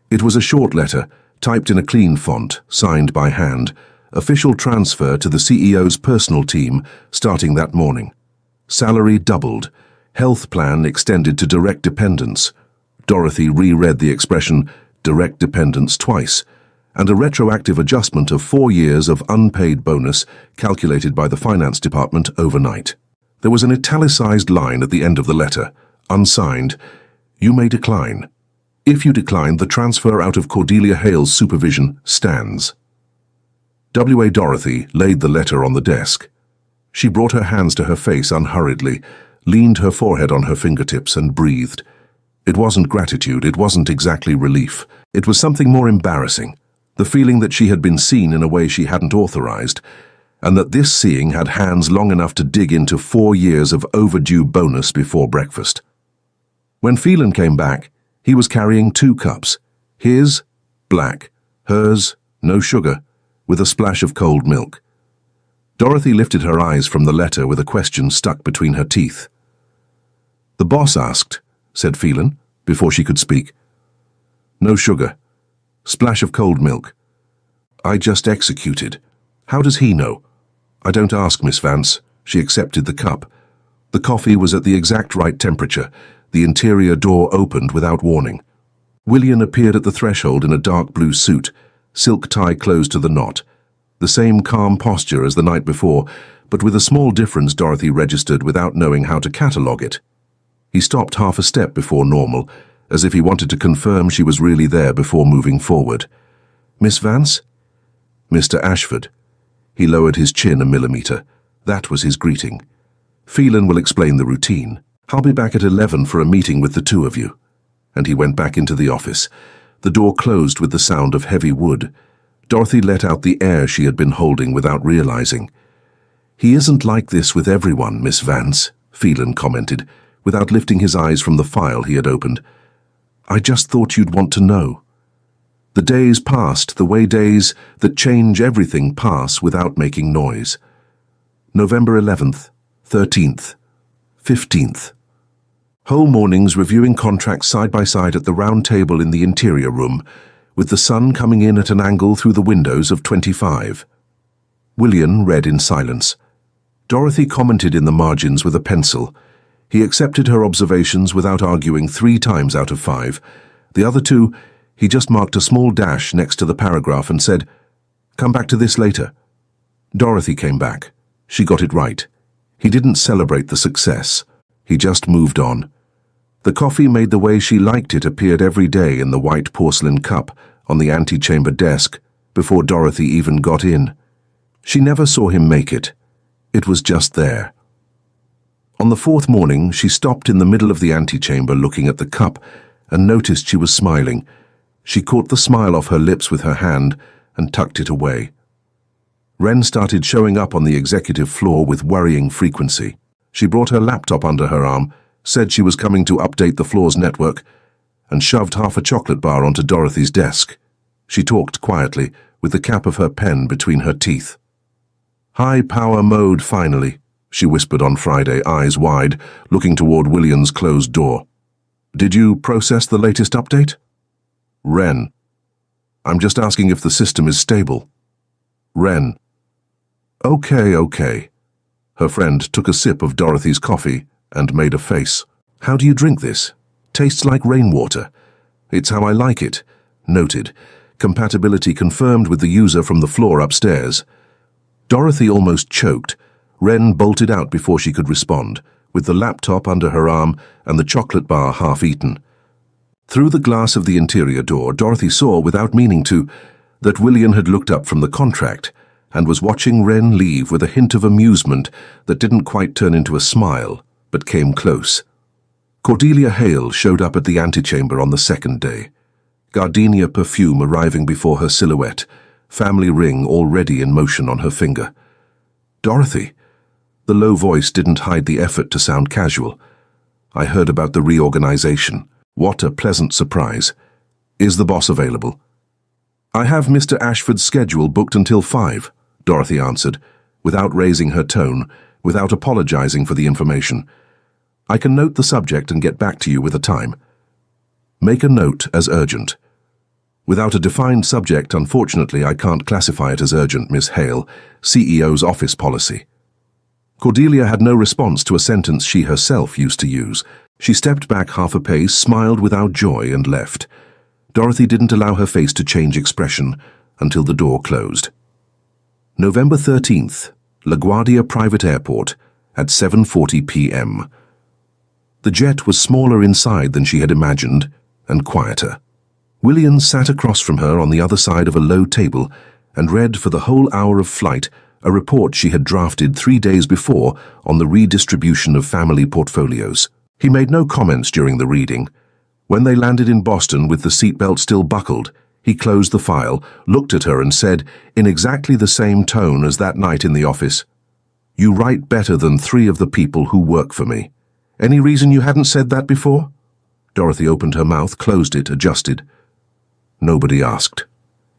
S2: It was a short letter, typed in a clean font, signed by hand. Official transfer to the CEO's personal team, starting that morning. Salary doubled. Health plan extended to direct dependents. Dorothy reread the expression direct dependents twice, and a retroactive adjustment of 4 years of unpaid bonus calculated by the finance department overnight. There was an italicized line at the end of the letter, unsigned. "You may decline. If you decline, the transfer out of Cordelia Hale's supervision stands." W.A. Dorothy laid the letter on the desk. She brought her hands to her face unhurriedly, leaned her forehead on her fingertips and breathed. It wasn't gratitude, it wasn't exactly relief. It was something more embarrassing, the feeling that she had been seen in a way she hadn't authorized, and that this seeing had hands long enough to dig into 4 years of overdue bonus before breakfast. When Phelan came back, he was carrying 2 cups. His, black, hers, no sugar, with a splash of cold milk. Dorothy lifted her eyes from the letter with a question stuck between her teeth. "The boss asked," said Phelan, before she could speak. "No sugar. Splash of cold milk. I just executed. How does he know?" "I don't ask, Miss Vance." She accepted the cup. The coffee was at the exact right temperature. The interior door opened without warning. William appeared at the threshold in a dark blue suit, silk tie closed to the knot. The same calm posture as the night before, but with a small difference Dorothy registered without knowing how to catalogue it. He stopped half a step before normal, as if he wanted to confirm she was really there before moving forward. "Miss Vance?" "Mr. Ashford." He lowered his chin a millimeter. That was his greeting. "Phelan will explain the routine. I'll be back at 11 for a meeting with the 2 of you." And he went back into the office. The door closed with the sound of heavy wood. Dorothy let out the air she had been holding without realizing. "He isn't like this with everyone, Miss Vance," Phelan commented, without lifting his eyes from the file he had opened. "I just thought you'd want to know." The days passed the way days that change everything pass without making noise. November 11th, 13th, 15th. Whole mornings reviewing contracts side by side at the round table in the interior room, with the sun coming in at an angle through the windows of 25. William read in silence. Dorothy commented in the margins with a pencil. He accepted her observations without arguing 3 times out of 5. The other 2, he just marked a small dash next to the paragraph and said, "Come back to this later." Dorothy came back. She got it right. He didn't celebrate the success. He just moved on. The coffee made the way she liked it appeared every day in the white porcelain cup on the antechamber desk before Dorothy even got in. She never saw him make it. It was just there. On the 4th morning, she stopped in the middle of the antechamber looking at the cup and noticed she was smiling. She caught the smile off her lips with her hand and tucked it away. Wren started showing up on the executive floor with worrying frequency. She brought her laptop under her arm, said she was coming to update the floor's network, and shoved half a chocolate bar onto Dorothy's desk. She talked quietly, with the cap of her pen between her teeth. "High power mode, finally," she whispered on Friday, eyes wide, looking toward William's closed door. "Did you process the latest update?" "Wren. I'm just asking if the system is stable." "Wren. Okay. Her friend took a sip of Dorothy's coffee and made a face. "How do you drink this? Tastes like rainwater." "It's how I like it." Noted. Compatibility confirmed with the user from the floor upstairs. Dorothy almost choked. Wren bolted out before she could respond, with the laptop under her arm and the chocolate bar half-eaten. Through the glass of the interior door, Dorothy saw, without meaning to, that William had looked up from the contract and was watching Wren leave with a hint of amusement that didn't quite turn into a smile, but came close. Cordelia Hale showed up at the antechamber on the second day. Gardenia perfume arriving before her silhouette, family ring already in motion on her finger. "Dorothy." The low voice didn't hide the effort to sound casual. "I heard about the reorganization. What a pleasant surprise. Is the boss available?" "I have Mr. Ashford's schedule booked until 5, Dorothy answered, without raising her tone, without apologizing for the information. "I can note the subject and get back to you with a time." "Make a note as urgent." "Without a defined subject, unfortunately, I can't classify it as urgent, Miss Hale. CEO's office policy." Cordelia had no response to a sentence she herself used to use. She stepped back half a pace, smiled without joy, and left. Dorothy didn't allow her face to change expression until the door closed. November 13th, LaGuardia Private Airport, at 7:40 p.m. The jet was smaller inside than she had imagined, and quieter. William sat across from her on the other side of a low table and read for the whole hour of flight a report she had drafted 3 days before on the redistribution of family portfolios. He made no comments during the reading. When they landed in Boston with the seatbelt still buckled, he closed the file, looked at her and said, in exactly the same tone as that night in the office, "You write better than 3 of the people who work for me. Any reason you hadn't said that before?" Dorothy opened her mouth, closed it, adjusted. Nobody asked.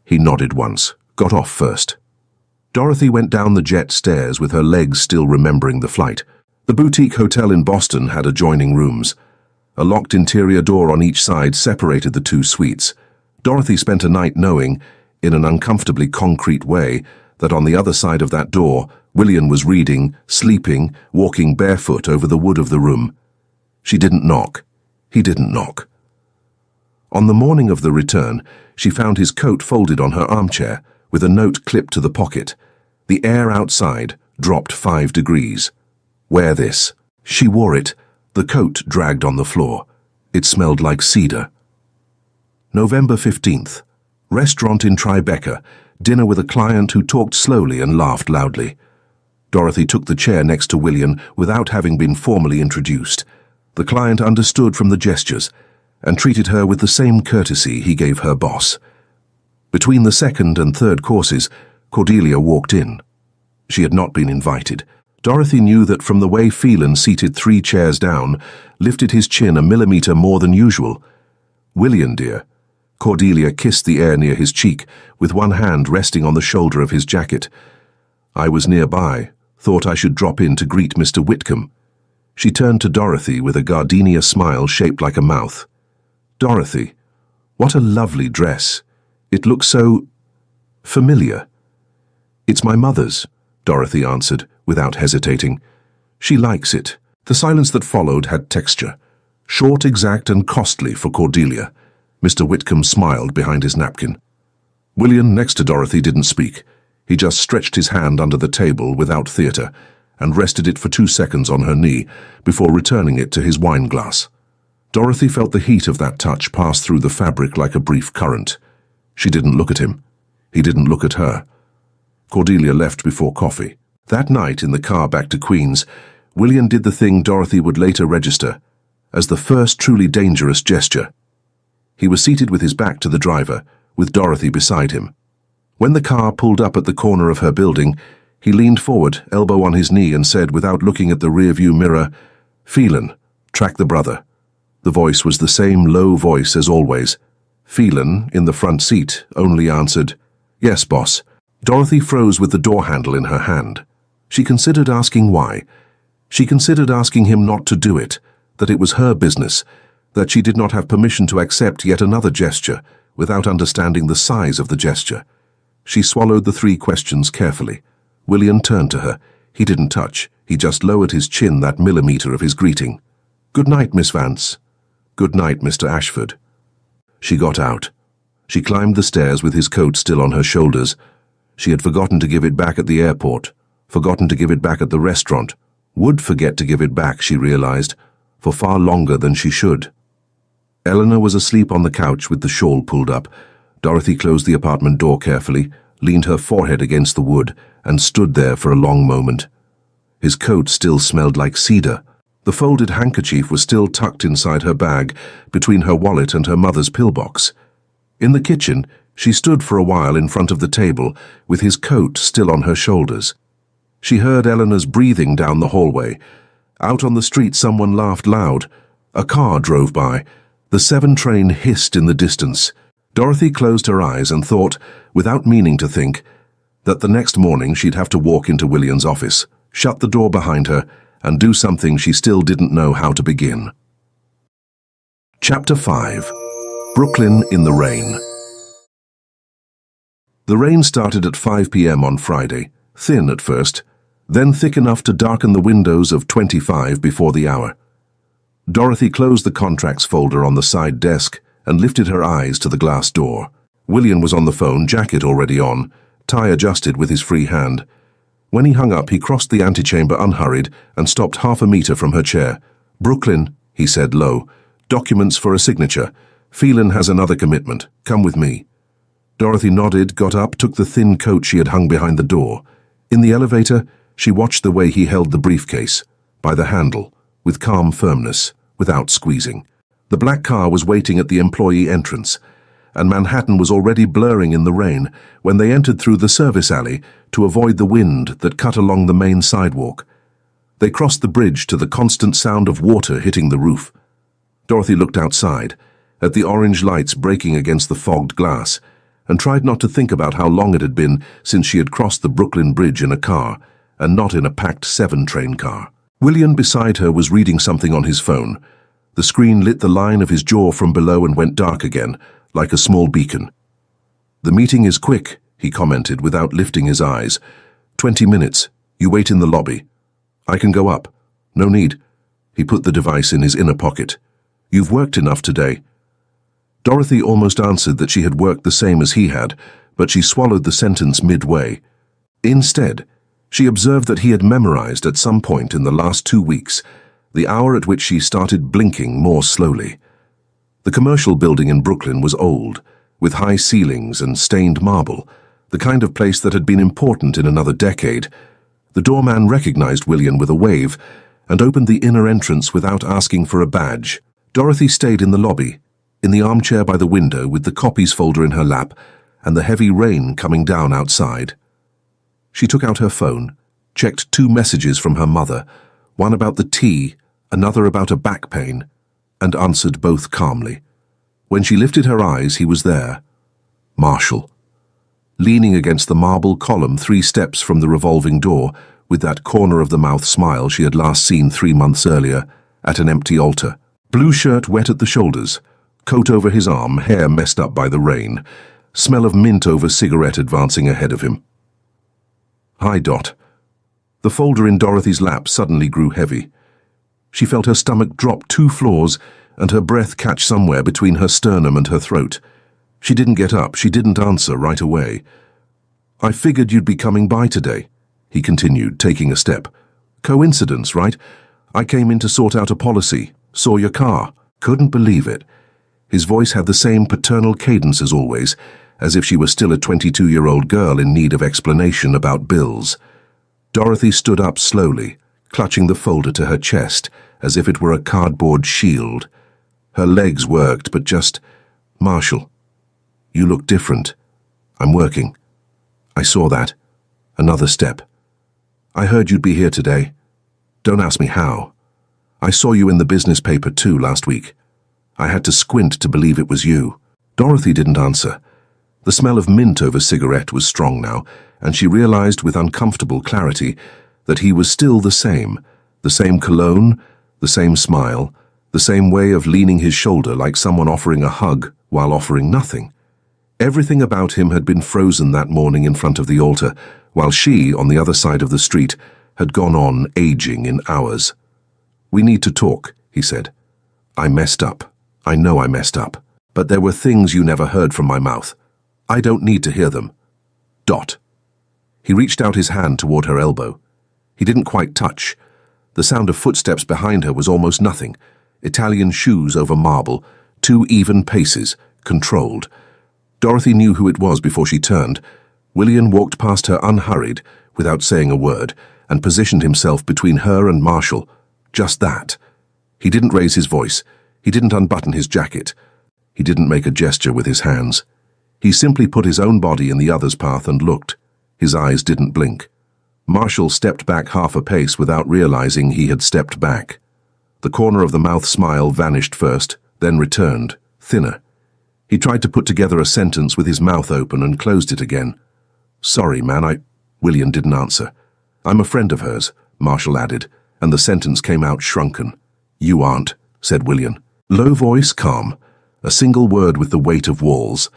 S2: He nodded once, got off first. Dorothy went down the jet stairs with her legs still remembering the flight. The boutique hotel in Boston had adjoining rooms. A locked interior door on each side separated the 2 suites. Dorothy spent a night knowing, in an uncomfortably concrete way, that on the other side of that door, William was reading, sleeping, walking barefoot over the wood of the room. She didn't knock. He didn't knock. On the morning of the return, she found his coat folded on her armchair, with a note clipped to the pocket. The air outside dropped 5 degrees. "Wear this." She wore it. The coat dragged on the floor. It smelled like cedar. November 15th. Restaurant in Tribeca. Dinner with a client who talked slowly and laughed loudly. Dorothy took the chair next to William without having been formally introduced. The client understood from the gestures and treated her with the same courtesy he gave her boss. Between the second and third courses, Cordelia walked in. She had not been invited. Dorothy knew that from the way Phelan, seated 3 chairs down, lifted his chin a millimeter more than usual. "William, dear." Cordelia kissed the air near his cheek, with one hand resting on the shoulder of his jacket. "I was nearby, thought I should drop in to greet Mr. Whitcomb." She turned to Dorothy with a gardenia smile shaped like a mouth. "Dorothy, what a lovely dress. It looks so familiar." "It's my mother's," Dorothy answered, without hesitating. "She likes it." The silence that followed had texture. Short, exact, and costly for Cordelia. Mr. Whitcomb smiled behind his napkin. William, next to Dorothy, didn't speak. He just stretched his hand under the table without theatre and rested it for 2 seconds on her knee before returning it to his wine glass. Dorothy felt the heat of that touch pass through the fabric like a brief current. She didn't look at him. He didn't look at her. Cordelia left before coffee. That night, in the car back to Queens, William did the thing Dorothy would later register as the first truly dangerous gesture. He was seated with his back to the driver, with Dorothy beside him. When the car pulled up at the corner of her building, he leaned forward, elbow on his knee, and said, without looking at the rearview mirror, "Phelan, track the brother." The voice was the same low voice as always. Phelan, in the front seat, only answered, "Yes, boss." Dorothy froze with the door handle in her hand. She considered asking why. She considered asking him not to do it, that it was her business, that she did not have permission to accept yet another gesture without understanding the size of the gesture. She swallowed the 3 questions carefully. William turned to her. He didn't touch. He just lowered his chin that millimeter of his greeting. "Good night, Miss Vance." "Good night, Mr. Ashford." She got out. She climbed the stairs with his coat still on her shoulders. She had forgotten to give it back at the airport, forgotten to give it back at the restaurant, would forget to give it back, she realized, for far longer than she should. Eleanor was asleep on the couch with the shawl pulled up. Dorothy closed the apartment door carefully, leaned her forehead against the wood, and stood there for a long moment. His coat still smelled like cedar. The folded handkerchief was still tucked inside her bag, between her wallet and her mother's pillbox. In the kitchen, she stood for a while in front of the table, with his coat still on her shoulders. She heard Eleanor's breathing down the hallway. Out on the street, someone laughed loud. A car drove by. The 7 train hissed in the distance. Dorothy closed her eyes and thought, without meaning to think, that the next morning she'd have to walk into William's office, shut the door behind her, and do something she still didn't know how to begin. Chapter 5. Brooklyn in the Rain. The rain started at 5 p.m. on Friday, thin at first, then thick enough to darken the windows of 25 before the hour. Dorothy closed the contracts folder on the side desk and lifted her eyes to the glass door. William was on the phone, jacket already on, tie adjusted with his free hand. When he hung up, he crossed the antechamber unhurried and stopped half a meter from her chair. "Brooklyn," he said low. "Documents for a signature. Phelan has another commitment. Come with me." Dorothy nodded, got up, took the thin coat she had hung behind the door. In the elevator, she watched the way he held the briefcase, by the handle, with calm firmness, without squeezing. The black car was waiting at the employee entrance, and Manhattan was already blurring in the rain when they entered through the service alley to avoid the wind that cut along the main sidewalk. They crossed the bridge to the constant sound of water hitting the roof. Dorothy looked outside, at the orange lights breaking against the fogged glass, and tried not to think about how long it had been since she had crossed the Brooklyn Bridge in a car, and not in a packed 7-train car. William beside her was reading something on his phone. The screen lit the line of his jaw from below and went dark again, like a small beacon. "The meeting is quick," he commented without lifting his eyes. 20 minutes. You wait in the lobby." "I can go up." "No need." He put the device in his inner pocket. "You've worked enough today." Dorothy almost answered that she had worked the same as he had, but she swallowed the sentence midway. Instead, she observed that he had memorized at some point in the last 2 weeks the hour at which she started blinking more slowly. The commercial building in Brooklyn was old, with high ceilings and stained marble, the kind of place that had been important in another decade. The doorman recognized William with a wave and opened the inner entrance without asking for a badge. Dorothy stayed in the lobby, in the armchair by the window with the copies folder in her lap and the heavy rain coming down outside. She took out her phone, checked 2 messages from her mother, one about the tea, another about a back pain, and answered both calmly. When she lifted her eyes, he was there. Marshall. Leaning against the marble column 3 steps from the revolving door, with that corner-of-the-mouth smile she had last seen 3 months earlier, at an empty altar. Blue shirt wet at the shoulders, coat over his arm, hair messed up by the rain, smell of mint over cigarette advancing ahead of him. "Hi, Dot." The folder in Dorothy's lap suddenly grew heavy. She felt her stomach drop 2 floors and her breath catch somewhere between her sternum and her throat. She didn't get up, she didn't answer right away. "I figured you'd be coming by today," he continued, taking a step. "Coincidence, right? I came in to sort out a policy, saw your car, couldn't believe it." His voice had the same paternal cadence as always, as if she were still a 22-year-old girl in need of explanation about bills. Dorothy stood up slowly, clutching the folder to her chest as if it were a cardboard shield. Her legs worked, but just, "Marshall, you look different. I'm working." "I saw that." Another step. "I heard you'd be here today. Don't ask me how. I saw you in the business paper too last week. I had to squint to believe it was you." Dorothy didn't answer. The smell of mint over cigarette was strong now, and she realized with uncomfortable clarity that he was still the same cologne, the same smile, the same way of leaning his shoulder like someone offering a hug while offering nothing. Everything about him had been frozen that morning in front of the altar, while she, on the other side of the street, had gone on aging in hours. "We need to talk," he said. "I messed up. I know I messed up. But there were things you never heard from my mouth. I don't need to hear them. Dot." He reached out his hand toward her elbow. He didn't quite touch. The sound of footsteps behind her was almost nothing. Italian shoes over marble, 2 even paces, controlled. Dorothy knew who it was before she turned. William walked past her unhurried, without saying a word, and positioned himself between her and Marshall. Just that. He didn't raise his voice. He didn't unbutton his jacket. He didn't make a gesture with his hands. He simply put his own body in the other's path and looked. His eyes didn't blink. Marshall stepped back half a pace without realizing he had stepped back. The corner of the mouth smile vanished first, then returned, thinner. He tried to put together a sentence with his mouth open and closed it again. "Sorry, man, William didn't answer. "I'm a friend of hers," Marshall added, and the sentence came out shrunken. "You aren't," said William. Low voice, calm. A single word with the weight of walls.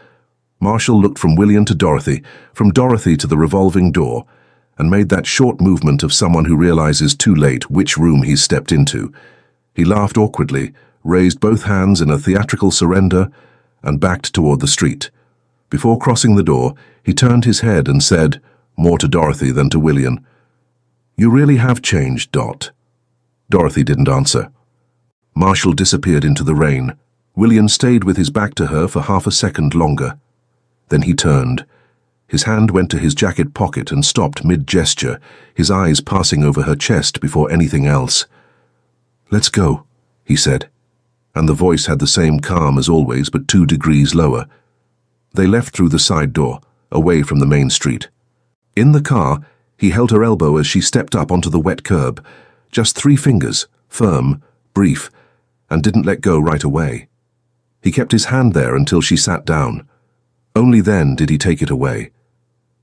S2: Marshall looked from William to Dorothy, from Dorothy to the revolving door, and made that short movement of someone who realizes too late which room he's stepped into. He laughed awkwardly, raised both hands in a theatrical surrender, and backed toward the street. Before crossing the door, he turned his head and said, more to Dorothy than to William, "You really have changed, Dot." Dorothy didn't answer. Marshall disappeared into the rain. William stayed with his back to her for half a second longer. Then he turned. His hand went to his jacket pocket and stopped mid-gesture, his eyes passing over her chest before anything else. "Let's go," he said, and the voice had the same calm as always but 2 degrees lower. They left through the side door, away from the main street. In the car, he held her elbow as she stepped up onto the wet curb, just 3 fingers, firm, brief, and didn't let go right away. He kept his hand there until she sat down. Only then did he take it away.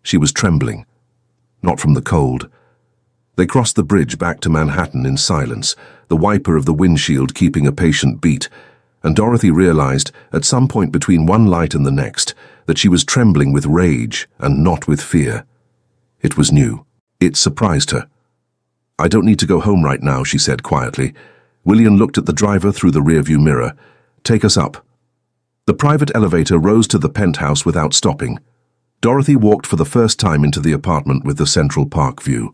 S2: She was trembling, not from the cold. They crossed the bridge back to Manhattan in silence, the wiper of the windshield keeping a patient beat, and Dorothy realized, at some point between one light and the next, that she was trembling with rage and not with fear. It was new. It surprised her. "I don't need to go home right now," she said quietly. William looked at the driver through the rearview mirror. "Take us up." The private elevator rose to the penthouse without stopping. Dorothy walked for the first time into the apartment with the Central Park view.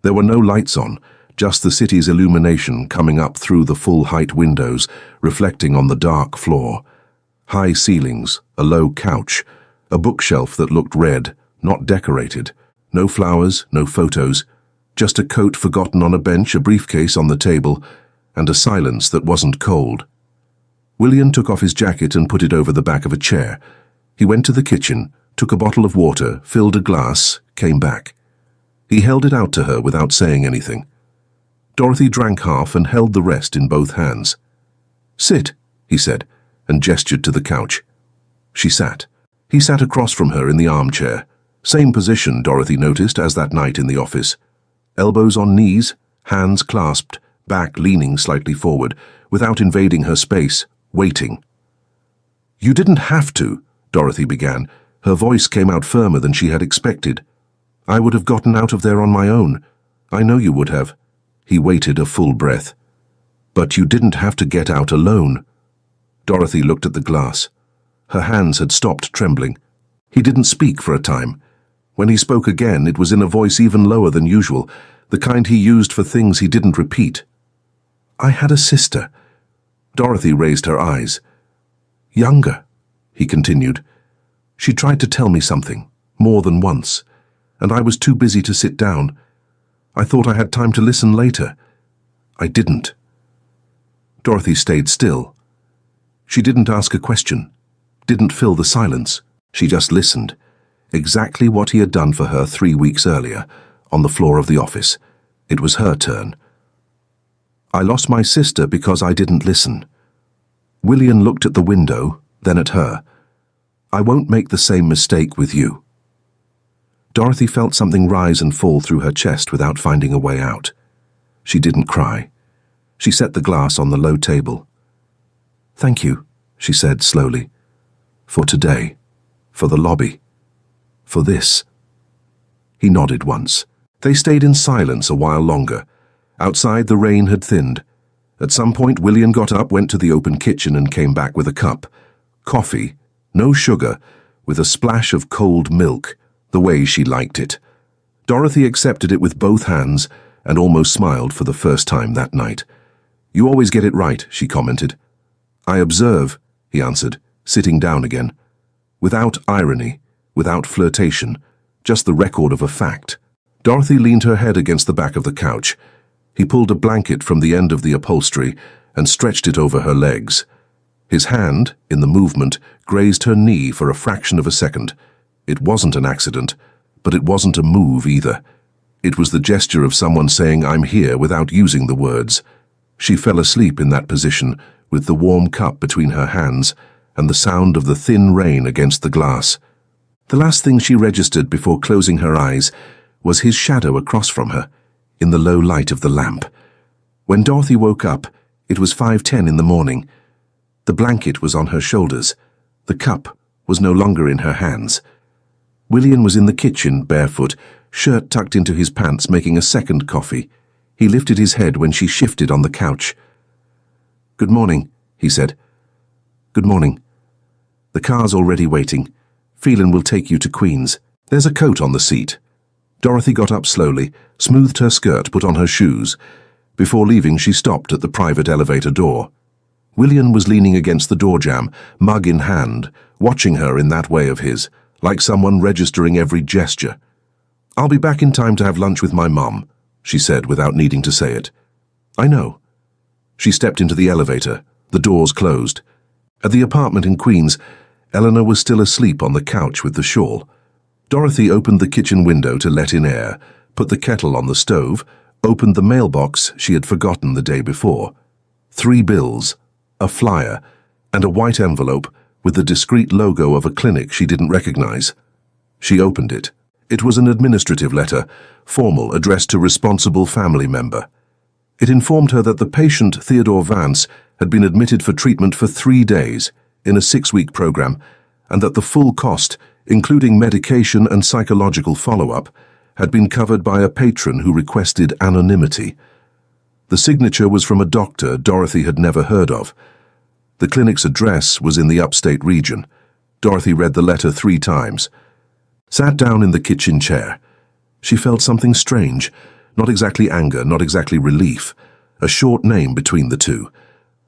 S2: There were no lights on, just the city's illumination coming up through the full-height windows, reflecting on the dark floor. High ceilings, a low couch, a bookshelf that looked red, not decorated. No flowers, no photos, just a coat forgotten on a bench, a briefcase on the table, and a silence that wasn't cold. William took off his jacket and put it over the back of a chair. He went to the kitchen, took a bottle of water, filled a glass, came back. He held it out to her without saying anything. Dorothy drank half and held the rest in both hands. "Sit," he said, and gestured to the couch. She sat. He sat across from her in the armchair. Same position, Dorothy noticed, as that night in the office. Elbows on knees, hands clasped, back leaning slightly forward, without invading her space, waiting. "You didn't have to," Dorothy began. Her voice came out firmer than she had expected. "I would have gotten out of there on my own. I know you would have." He waited a full breath. "But you didn't have to get out alone." Dorothy looked at the glass. Her hands had stopped trembling. He didn't speak for a time. When he spoke again, it was in a voice even lower than usual, the kind he used for things he didn't repeat. "I had a sister." Dorothy raised her eyes. "Younger," he continued. "She tried to tell me something, more than once, and I was too busy to sit down. I thought I had time to listen later. I didn't." Dorothy stayed still. She didn't ask a question, didn't fill the silence. She just listened. Exactly what he had done for her 3 weeks earlier, on the floor of the office. It was her turn. "I lost my sister because I didn't listen." William looked at the window, then at her. "I won't make the same mistake with you." Dorothy felt something rise and fall through her chest without finding a way out. She didn't cry. She set the glass on the low table. "Thank you," she said slowly. "For today. For the lobby. For this." He nodded once. They stayed in silence a while longer. Outside, the rain had thinned. At some point, William got up, went to the open kitchen and came back with a cup. Coffee, no sugar, with a splash of cold milk, the way she liked it. Dorothy accepted it with both hands and almost smiled for the first time that night. "You always get it right," she commented. "I observe," he answered, sitting down again. Without irony, without flirtation, just the record of a fact. Dorothy leaned her head against the back of the couch. He pulled a blanket from the end of the upholstery and stretched it over her legs. His hand, in the movement, grazed her knee for a fraction of a second. It wasn't an accident, but it wasn't a move either. It was the gesture of someone saying, "I'm here," without using the words. She fell asleep in that position, with the warm cup between her hands and the sound of the thin rain against the glass. The last thing she registered before closing her eyes was his shadow across from her, in the low light of the lamp. When Dorothy woke up, it was 5:10 in the morning. The blanket was on her shoulders. The cup was no longer in her hands. William was in the kitchen, barefoot, shirt tucked into his pants, making a second coffee. He lifted his head when she shifted on the couch. "Good morning," he said. "Good morning. The car's already waiting. Phelan will take you to Queens. There's a coat on the seat." Dorothy got up slowly, smoothed her skirt, put on her shoes. Before leaving, she stopped at the private elevator door. William was leaning against the door jamb, mug in hand, watching her in that way of his, like someone registering every gesture. "I'll be back in time to have lunch with my mum," she said without needing to say it. "I know." She stepped into the elevator. The doors closed. At the apartment in Queens, Eleanor was still asleep on the couch with the shawl. Dorothy opened the kitchen window to let in air, put the kettle on the stove, opened the mailbox she had forgotten the day before. 3 bills, a flyer, and a white envelope with the discreet logo of a clinic she didn't recognize. She opened it. It was an administrative letter, formal, addressed to responsible family member. It informed her that the patient, Theodore Vance, had been admitted for treatment for 3 days in a 6-week program, and that the full cost, including medication and psychological follow-up, had been covered by a patron who requested anonymity. The signature was from a doctor Dorothy had never heard of. The clinic's address was in the upstate region. Dorothy read the letter 3 times. Sat down in the kitchen chair. She felt something strange, not exactly anger, not exactly relief, a short name between the two,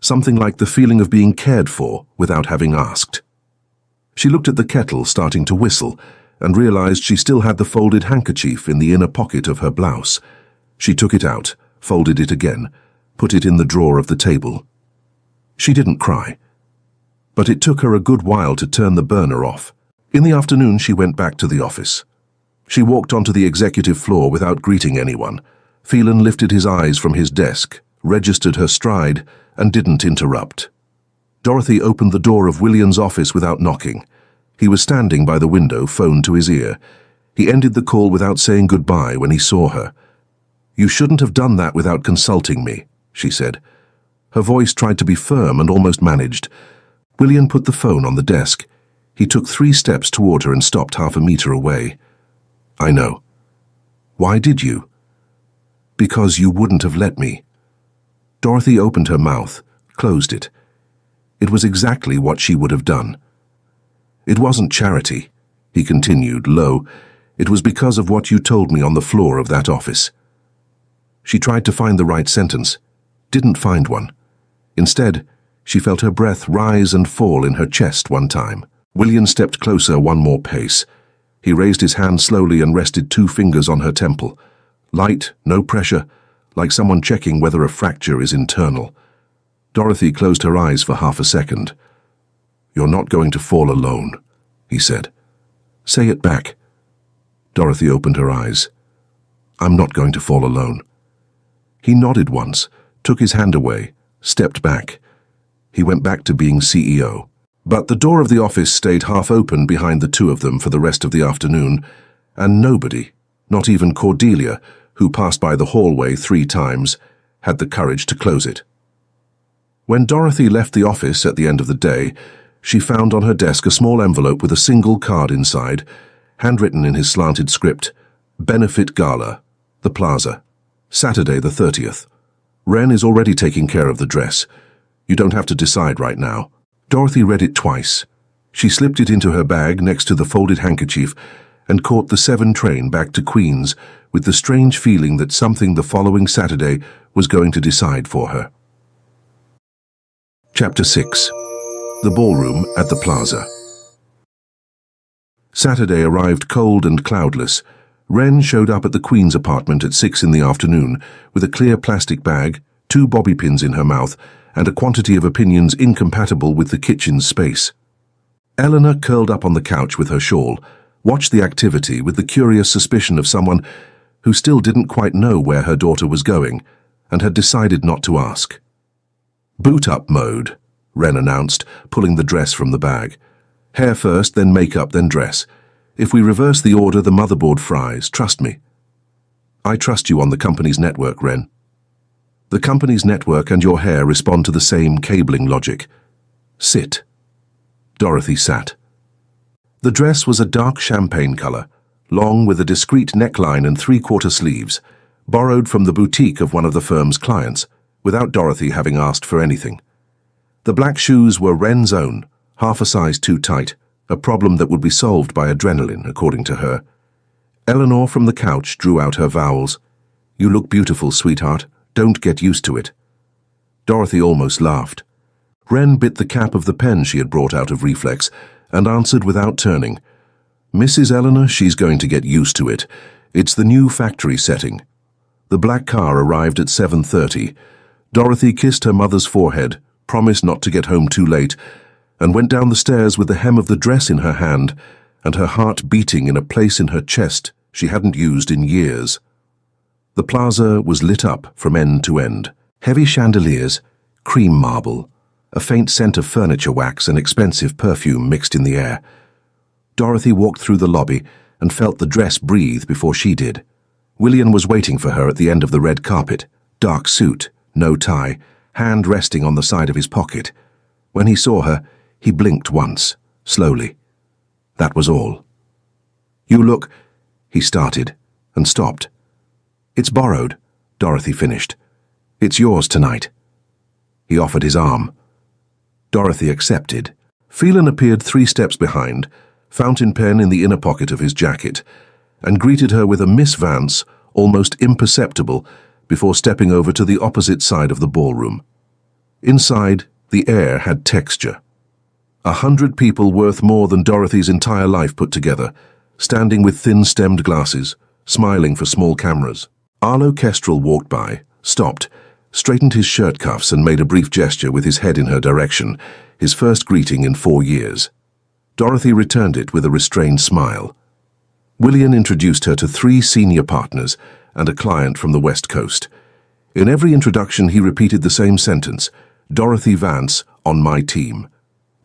S2: something like the feeling of being cared for without having asked. She looked at the kettle starting to whistle and realized she still had the folded handkerchief in the inner pocket of her blouse. She took it out, folded it again, put it in the drawer of the table. She didn't cry, but it took her a good while to turn the burner off. In the afternoon, she went back to the office. She walked onto the executive floor without greeting anyone. Phelan lifted his eyes from his desk, registered her stride, and didn't interrupt. Dorothy opened the door of William's office without knocking. He was standing by the window, phone to his ear. He ended the call without saying goodbye when he saw her. "You shouldn't have done that without consulting me," she said. Her voice tried to be firm and almost managed. William put the phone on the desk. He took 3 steps toward her and stopped half a meter away. "I know." "Why did you?" "Because you wouldn't have let me." Dorothy opened her mouth, closed it. It was exactly what she would have done. "It wasn't charity," he continued, low. "It was because of what you told me on the floor of that office." She tried to find the right sentence, didn't find one. Instead, she felt her breath rise and fall in her chest one time. William stepped closer 1 more pace. He raised his hand slowly and rested 2 fingers on her temple. Light, no pressure, like someone checking whether a fracture is internal. Dorothy closed her eyes for half a second. "You're not going to fall alone," he said. "Say it back." Dorothy opened her eyes. "I'm not going to fall alone." He nodded once, took his hand away, stepped back. He went back to being CEO. But the door of the office stayed half open behind the 2 of them for the rest of the afternoon, and nobody, not even Cordelia, who passed by the hallway 3 times, had the courage to close it. When Dorothy left the office at the end of the day, she found on her desk a small envelope with a single card inside, handwritten in his slanted script, "Benefit Gala, the Plaza, Saturday the 30th. Ren is already taking care of the dress. You don't have to decide right now." Dorothy read it twice. She slipped it into her bag next to the folded handkerchief and caught the 7 train back to Queens with the strange feeling that something the following Saturday was going to decide for her. Chapter 6. The Ballroom at the Plaza. Saturday arrived cold and cloudless. Wren showed up at the Queen's apartment at 6 in the afternoon with a clear plastic bag, 2 bobby pins in her mouth, and a quantity of opinions incompatible with the kitchen's space. Eleanor, curled up on the couch with her shawl, watched the activity with the curious suspicion of someone who still didn't quite know where her daughter was going and had decided not to ask. "Boot up mode," Wren announced, pulling the dress from the bag. "Hair first, then makeup, then dress. If we reverse the order, the motherboard fries, trust me." "I trust you on the company's network, Wren." "The company's network and your hair respond to the same cabling logic. Sit." Dorothy sat. The dress was a dark champagne color, long with a discreet neckline and 3/4 sleeves, borrowed from the boutique of one of the firm's clients, without Dorothy having asked for anything. The black shoes were Wren's own, half a size too tight, a problem that would be solved by adrenaline, according to her. Eleanor from the couch drew out her vowels. "You look beautiful, sweetheart. Don't get used to it." Dorothy almost laughed. Wren bit the cap of the pen she had brought out of reflex and answered without turning. "Mrs. Eleanor, she's going to get used to it. It's the new factory setting." The black car arrived at 7:30. Dorothy kissed her mother's forehead, promised not to get home too late, and went down the stairs with the hem of the dress in her hand and her heart beating in a place in her chest she hadn't used in years. The plaza was lit up from end to end. Heavy chandeliers, cream marble, a faint scent of furniture wax and expensive perfume mixed in the air. Dorothy walked through the lobby and felt the dress breathe before she did. William was waiting for her at the end of the red carpet, dark suit, no tie, hand resting on the side of his pocket. When he saw her, he blinked once, slowly. That was all. "You look," he started, and stopped. "It's borrowed," Dorothy finished. "It's yours tonight." He offered his arm. Dorothy accepted. Phelan appeared 3 steps behind, fountain pen in the inner pocket of his jacket, and greeted her with a Miss Vance, almost imperceptible, before stepping over to the opposite side of the ballroom. Inside, the air had texture. 100 people worth more than Dorothy's entire life put together, standing with thin-stemmed glasses, smiling for small cameras. Arlo Kestrel walked by, stopped, straightened his shirt cuffs and made a brief gesture with his head in her direction, his first greeting in 4 years. Dorothy returned it with a restrained smile. William introduced her to 3 senior partners and a client from the West Coast. In every introduction he repeated the same sentence, "Dorothy Vance on my team."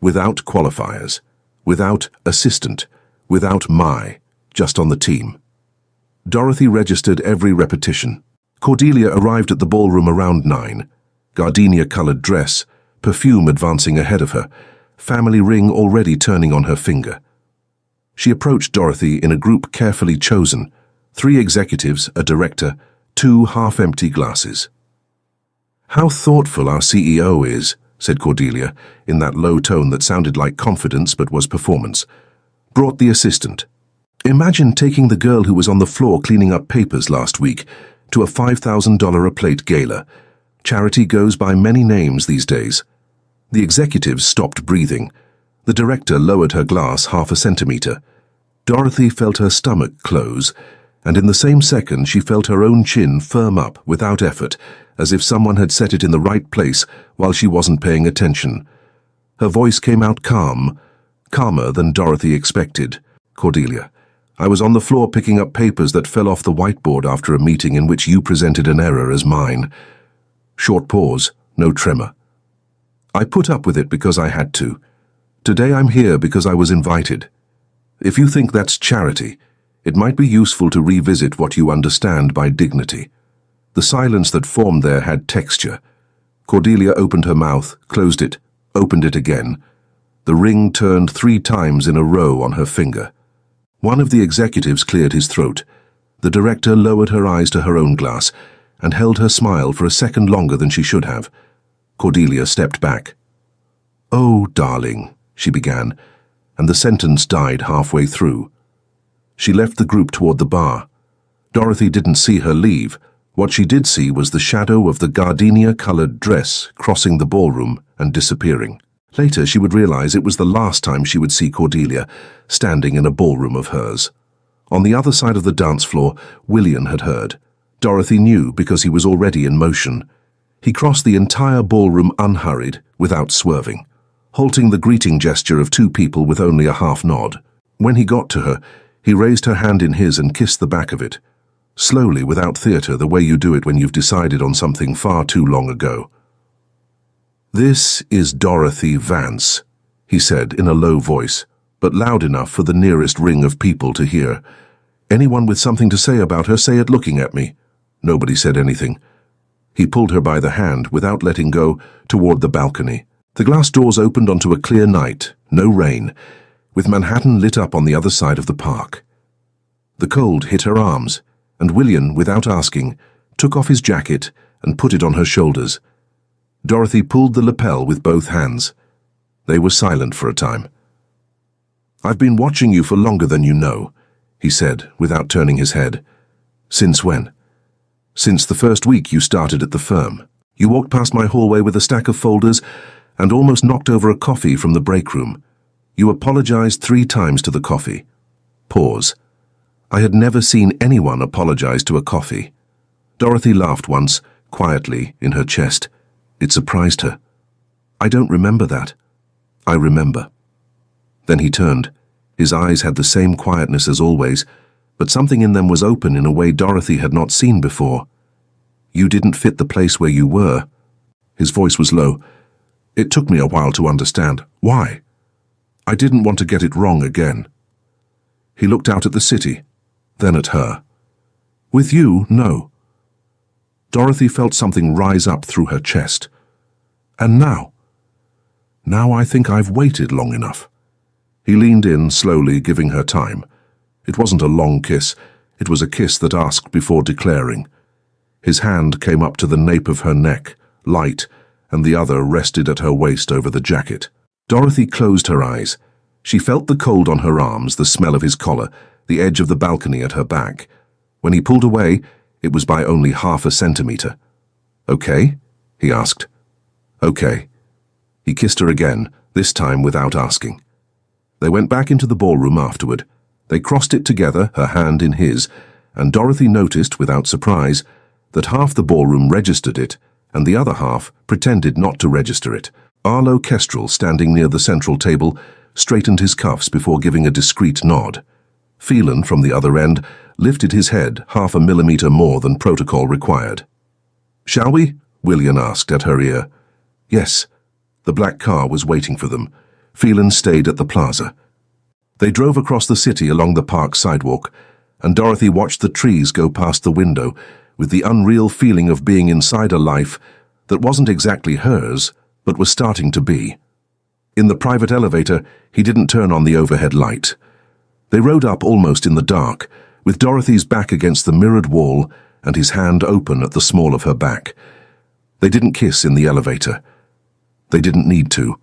S2: Without qualifiers, without assistant, without my, just on the team. Dorothy registered every repetition. Cordelia arrived at the ballroom around 9, gardenia-colored dress, perfume advancing ahead of her, family ring already turning on her finger. She approached Dorothy in a group carefully chosen, 3 executives, a director, 2 half-empty glasses. "How thoughtful our CEO is," said Cordelia, in that low tone that sounded like confidence but was performance. Brought the assistant. "Imagine taking the girl who was on the floor cleaning up papers last week to a $5,000 a plate gala. Charity goes by many names these days." The executives stopped breathing. The director lowered her glass half a centimeter. Dorothy felt her stomach close, and in the same second she felt her own chin firm up without effort, as if someone had set it in the right place while she wasn't paying attention. Her voice came out calm, calmer than Dorothy expected. "Cordelia, I was on the floor picking up papers that fell off the whiteboard after a meeting in which you presented an error as mine." Short pause, no tremor. "I put up with it because I had to. Today I'm here because I was invited. If you think that's charity, it might be useful to revisit what you understand by dignity." The silence that formed there had texture. Cordelia opened her mouth, closed it, opened it again. The ring turned 3 times in a row on her finger. One of the executives cleared his throat. The director lowered her eyes to her own glass and held her smile for a second longer than she should have. Cordelia stepped back. "Oh, darling," she began, and the sentence died halfway through. She left the group toward the bar. Dorothy didn't see her leave. What she did see was the shadow of the gardenia-colored dress crossing the ballroom and disappearing. Later, she would realize it was the last time she would see Cordelia standing in a ballroom of hers. On the other side of the dance floor, William had heard. Dorothy knew because he was already in motion. He crossed the entire ballroom unhurried, without swerving, halting the greeting gesture of two people with only a half nod. When he got to her, he raised her hand in his and kissed the back of it. Slowly, without theatre, the way you do it when you've decided on something far too long ago. "This is Dorothy Vance," he said in a low voice, but loud enough for the nearest ring of people to hear. "Anyone with something to say about her, say it looking at me." Nobody said anything. He pulled her by the hand, without letting go, toward the balcony. The glass doors opened onto a clear night, no rain, with Manhattan lit up on the other side of the park. The cold hit her arms, and William, without asking, took off his jacket and put it on her shoulders. Dorothy pulled the lapel with both hands. They were silent for a time. "I've been watching you for longer than you know," he said, without turning his head. "Since when?" "Since the first week you started at the firm. You walked past my hallway with a stack of folders and almost knocked over a coffee from the break room. You apologized 3 times to the coffee." Pause. I had never seen anyone apologize to a coffee. Dorothy laughed once, quietly, in her chest. It surprised her. "I don't remember that." "I remember." Then he turned. His eyes had the same quietness as always, but something in them was open in a way Dorothy had not seen before. "You didn't fit the place where you were." His voice was low. "It took me a while to understand. Why? I didn't want to get it wrong again." He looked out at the city, then at her. "With you, no." Dorothy felt something rise up through her chest. "And now? Now I think I've waited long enough." He leaned in, slowly, giving her time. It wasn't a long kiss. It was a kiss that asked before declaring. His hand came up to the nape of her neck, light, and the other rested at her waist over the jacket. Dorothy closed her eyes. She felt the cold on her arms, the smell of his collar, the edge of the balcony at her back. When he pulled away, it was by only half a centimeter. "Okay?" he asked. "Okay." He kissed her again, this time without asking. They went back into the ballroom afterward. They crossed it together, her hand in his, and Dorothy noticed, without surprise, that half the ballroom registered it, and the other half pretended not to register it. Arlo Kestrel, standing near the central table, straightened his cuffs before giving a discreet nod. Phelan, from the other end, lifted his head 1/2 a millimeter more than protocol required. "Shall we?" William asked at her ear. "Yes." The black car was waiting for them. Phelan stayed at the plaza. They drove across the city along the park sidewalk, and Dorothy watched the trees go past the window with the unreal feeling of being inside a life that wasn't exactly hers, but was starting to be. In the private elevator, he didn't turn on the overhead light. They rode up almost in the dark, with Dorothy's back against the mirrored wall and his hand open at the small of her back. They didn't kiss in the elevator. They didn't need to.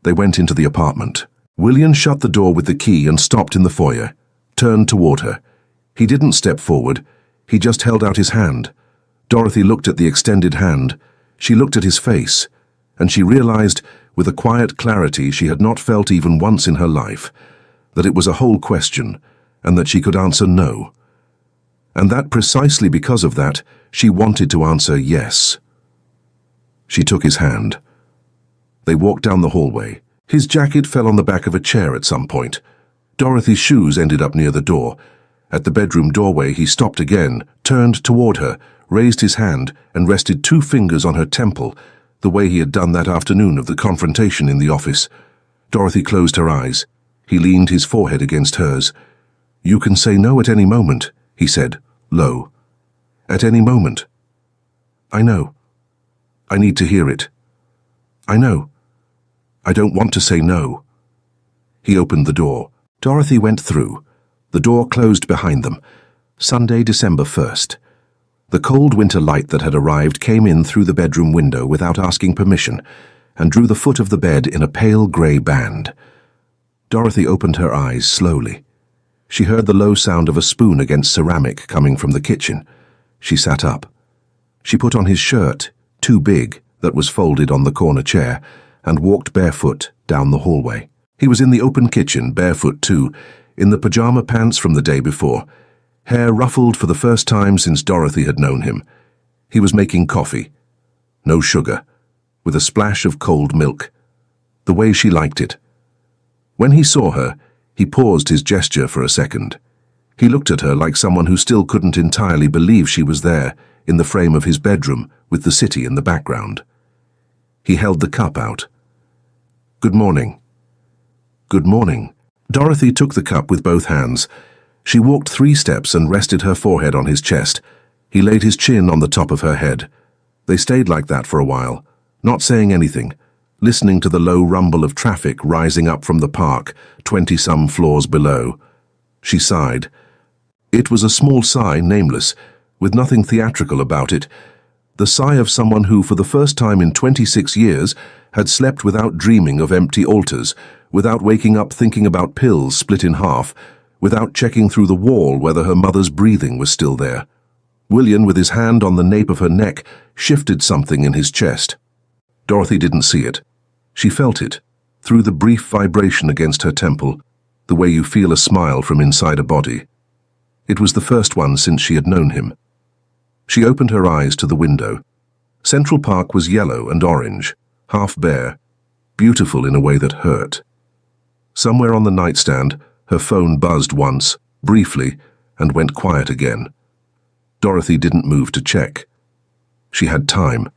S2: They went into the apartment. William shut the door with the key and stopped in the foyer, turned toward her. He didn't step forward. He just held out his hand. Dorothy looked at the extended hand. She looked at his face, and she realized, with a quiet clarity she had not felt even once in her life, that it was a whole question, and that she could answer no. And that precisely because of that, she wanted to answer yes. She took his hand. They walked down the hallway. His jacket fell on the back of a chair at some point. Dorothy's shoes ended up near the door. At the bedroom doorway, he stopped again, turned toward her, raised his hand, and rested 2 fingers on her temple, the way he had done that afternoon of the confrontation in the office. Dorothy closed her eyes. He leaned his forehead against hers. "You can say no at any moment," he said, low. "At any moment." "I know. I need to hear it." "I know. I don't want to say no." He opened the door. Dorothy went through. The door closed behind them. Sunday, December 1st. The cold winter light that had arrived came in through the bedroom window without asking permission and drew the foot of the bed in a pale grey band. Dorothy opened her eyes slowly. She heard the low sound of a spoon against ceramic coming from the kitchen. She sat up. She put on his shirt, too big, that was folded on the corner chair, and walked barefoot down the hallway. He was in the open kitchen, barefoot too, in the pajama pants from the day before, hair ruffled for the first time since Dorothy had known him. He was making coffee. No sugar, with a splash of cold milk. The way she liked it. When he saw her, he paused his gesture for a second. He looked at her like someone who still couldn't entirely believe she was there, in the frame of his bedroom, with the city in the background. He held the cup out. "Good morning." "Good morning." Dorothy took the cup with both hands. She walked 3 steps and rested her forehead on his chest. He laid his chin on the top of her head. They stayed like that for a while, not saying anything, listening to the low rumble of traffic rising up from the park, 20-some floors below. She sighed. It was a small sigh, nameless, with nothing theatrical about it. The sigh of someone who, for the first time in 26 years, had slept without dreaming of empty altars, without waking up thinking about pills split in half, without checking through the wall whether her mother's breathing was still there. William, with his hand on the nape of her neck, shifted something in his chest. Dorothy didn't see it. She felt it, through the brief vibration against her temple, the way you feel a smile from inside a body. It was the first one since she had known him. She opened her eyes to the window. Central Park was yellow and orange, half bare, beautiful in a way that hurt. Somewhere on the nightstand, her phone buzzed once, briefly, and went quiet again. Dorothy didn't move to check. She had time.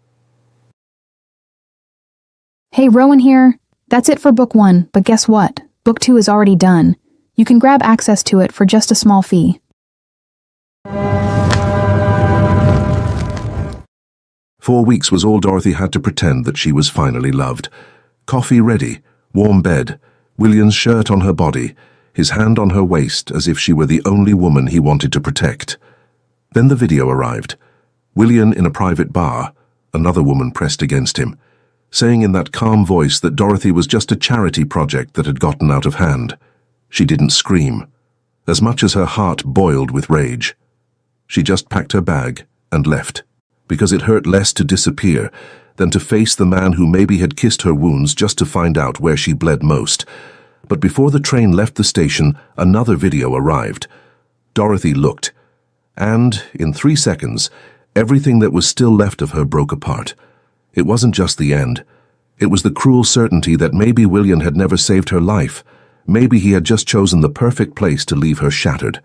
S3: Hey, Rowan here. That's it for book 1, but guess what? Book 2 is already done. You can grab access to it for just a small fee.
S2: 4 weeks was all Dorothy had to pretend that she was finally loved. Coffee ready, warm bed, William's shirt on her body, his hand on her waist as if she were the only woman he wanted to protect. Then the video arrived. William in a private bar, another woman pressed against him, saying in that calm voice that Dorothy was just a charity project that had gotten out of hand. She didn't scream, as much as her heart boiled with rage. She just packed her bag and left, because it hurt less to disappear than to face the man who maybe had kissed her wounds just to find out where she bled most. But before the train left the station, another video arrived. Dorothy looked, and, in 3 seconds, everything that was still left of her broke apart. It wasn't just the end. It was the cruel certainty that maybe William had never saved her life. Maybe he had just chosen the perfect place to leave her shattered.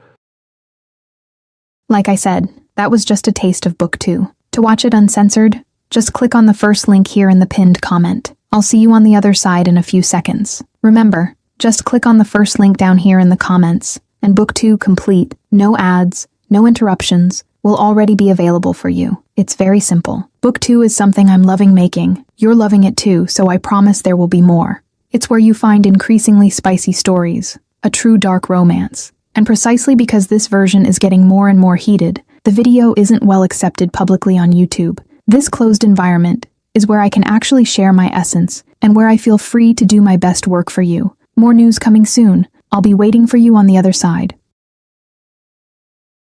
S3: Like I said, that was just a taste of book 2. To watch it uncensored, just click on the first link here in the pinned comment. I'll see you on the other side in a few seconds. Remember, just click on the first link down here in the comments, and book 2 complete, no ads, no interruptions, will already be available for you. It's very simple. Book 2 is something I'm loving making. You're loving it too, so I promise there will be more. It's where you find increasingly spicy stories, a true dark romance. And precisely because this version is getting more and more heated, the video isn't well accepted publicly on YouTube. This closed environment is where I can actually share my essence and where I feel free to do my best work for you. More news coming soon. I'll be waiting for you on the other side.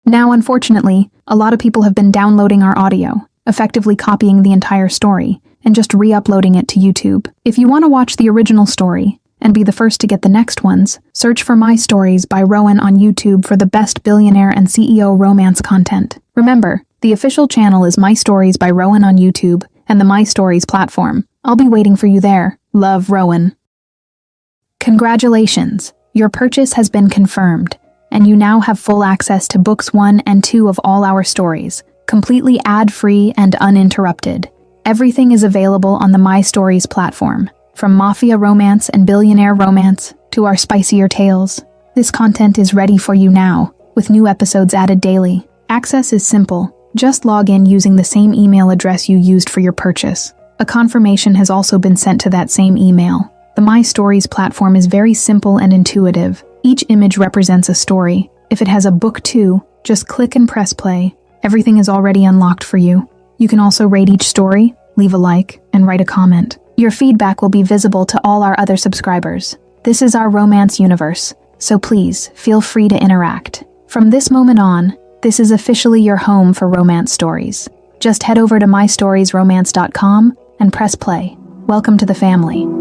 S3: Now, unfortunately, a lot of people have been downloading our audio, effectively copying the entire story, and just re-uploading it to YouTube. If you want to watch the original story and be the first to get the next ones, search for My Stories by Rowan on YouTube for the best Billionaire and CEO Romance content. Remember, the official channel is My Stories by Rowan on YouTube and the My Stories platform. I'll be waiting for you there. Love, Rowan. Congratulations! Your purchase has been confirmed, and you now have full access to books 1 and 2 of all our stories, completely ad-free and uninterrupted. Everything is available on the My Stories platform, from Mafia Romance and Billionaire Romance to our spicier tales. This content is ready for you now, with new episodes added daily. Access is simple. Just log in using the same email address you used for your purchase. A confirmation has also been sent to that same email. The My Stories platform is very simple and intuitive. Each image represents a story. If it has a book 2, just click and press play. Everything is already unlocked for you. You can also rate each story, leave a like, and write a comment. Your feedback will be visible to all our other subscribers. This is our romance universe, so please feel free to interact. From this moment on, this is officially your home for romance stories. Just head over to mystoriesromance.com and press play. Welcome to the family.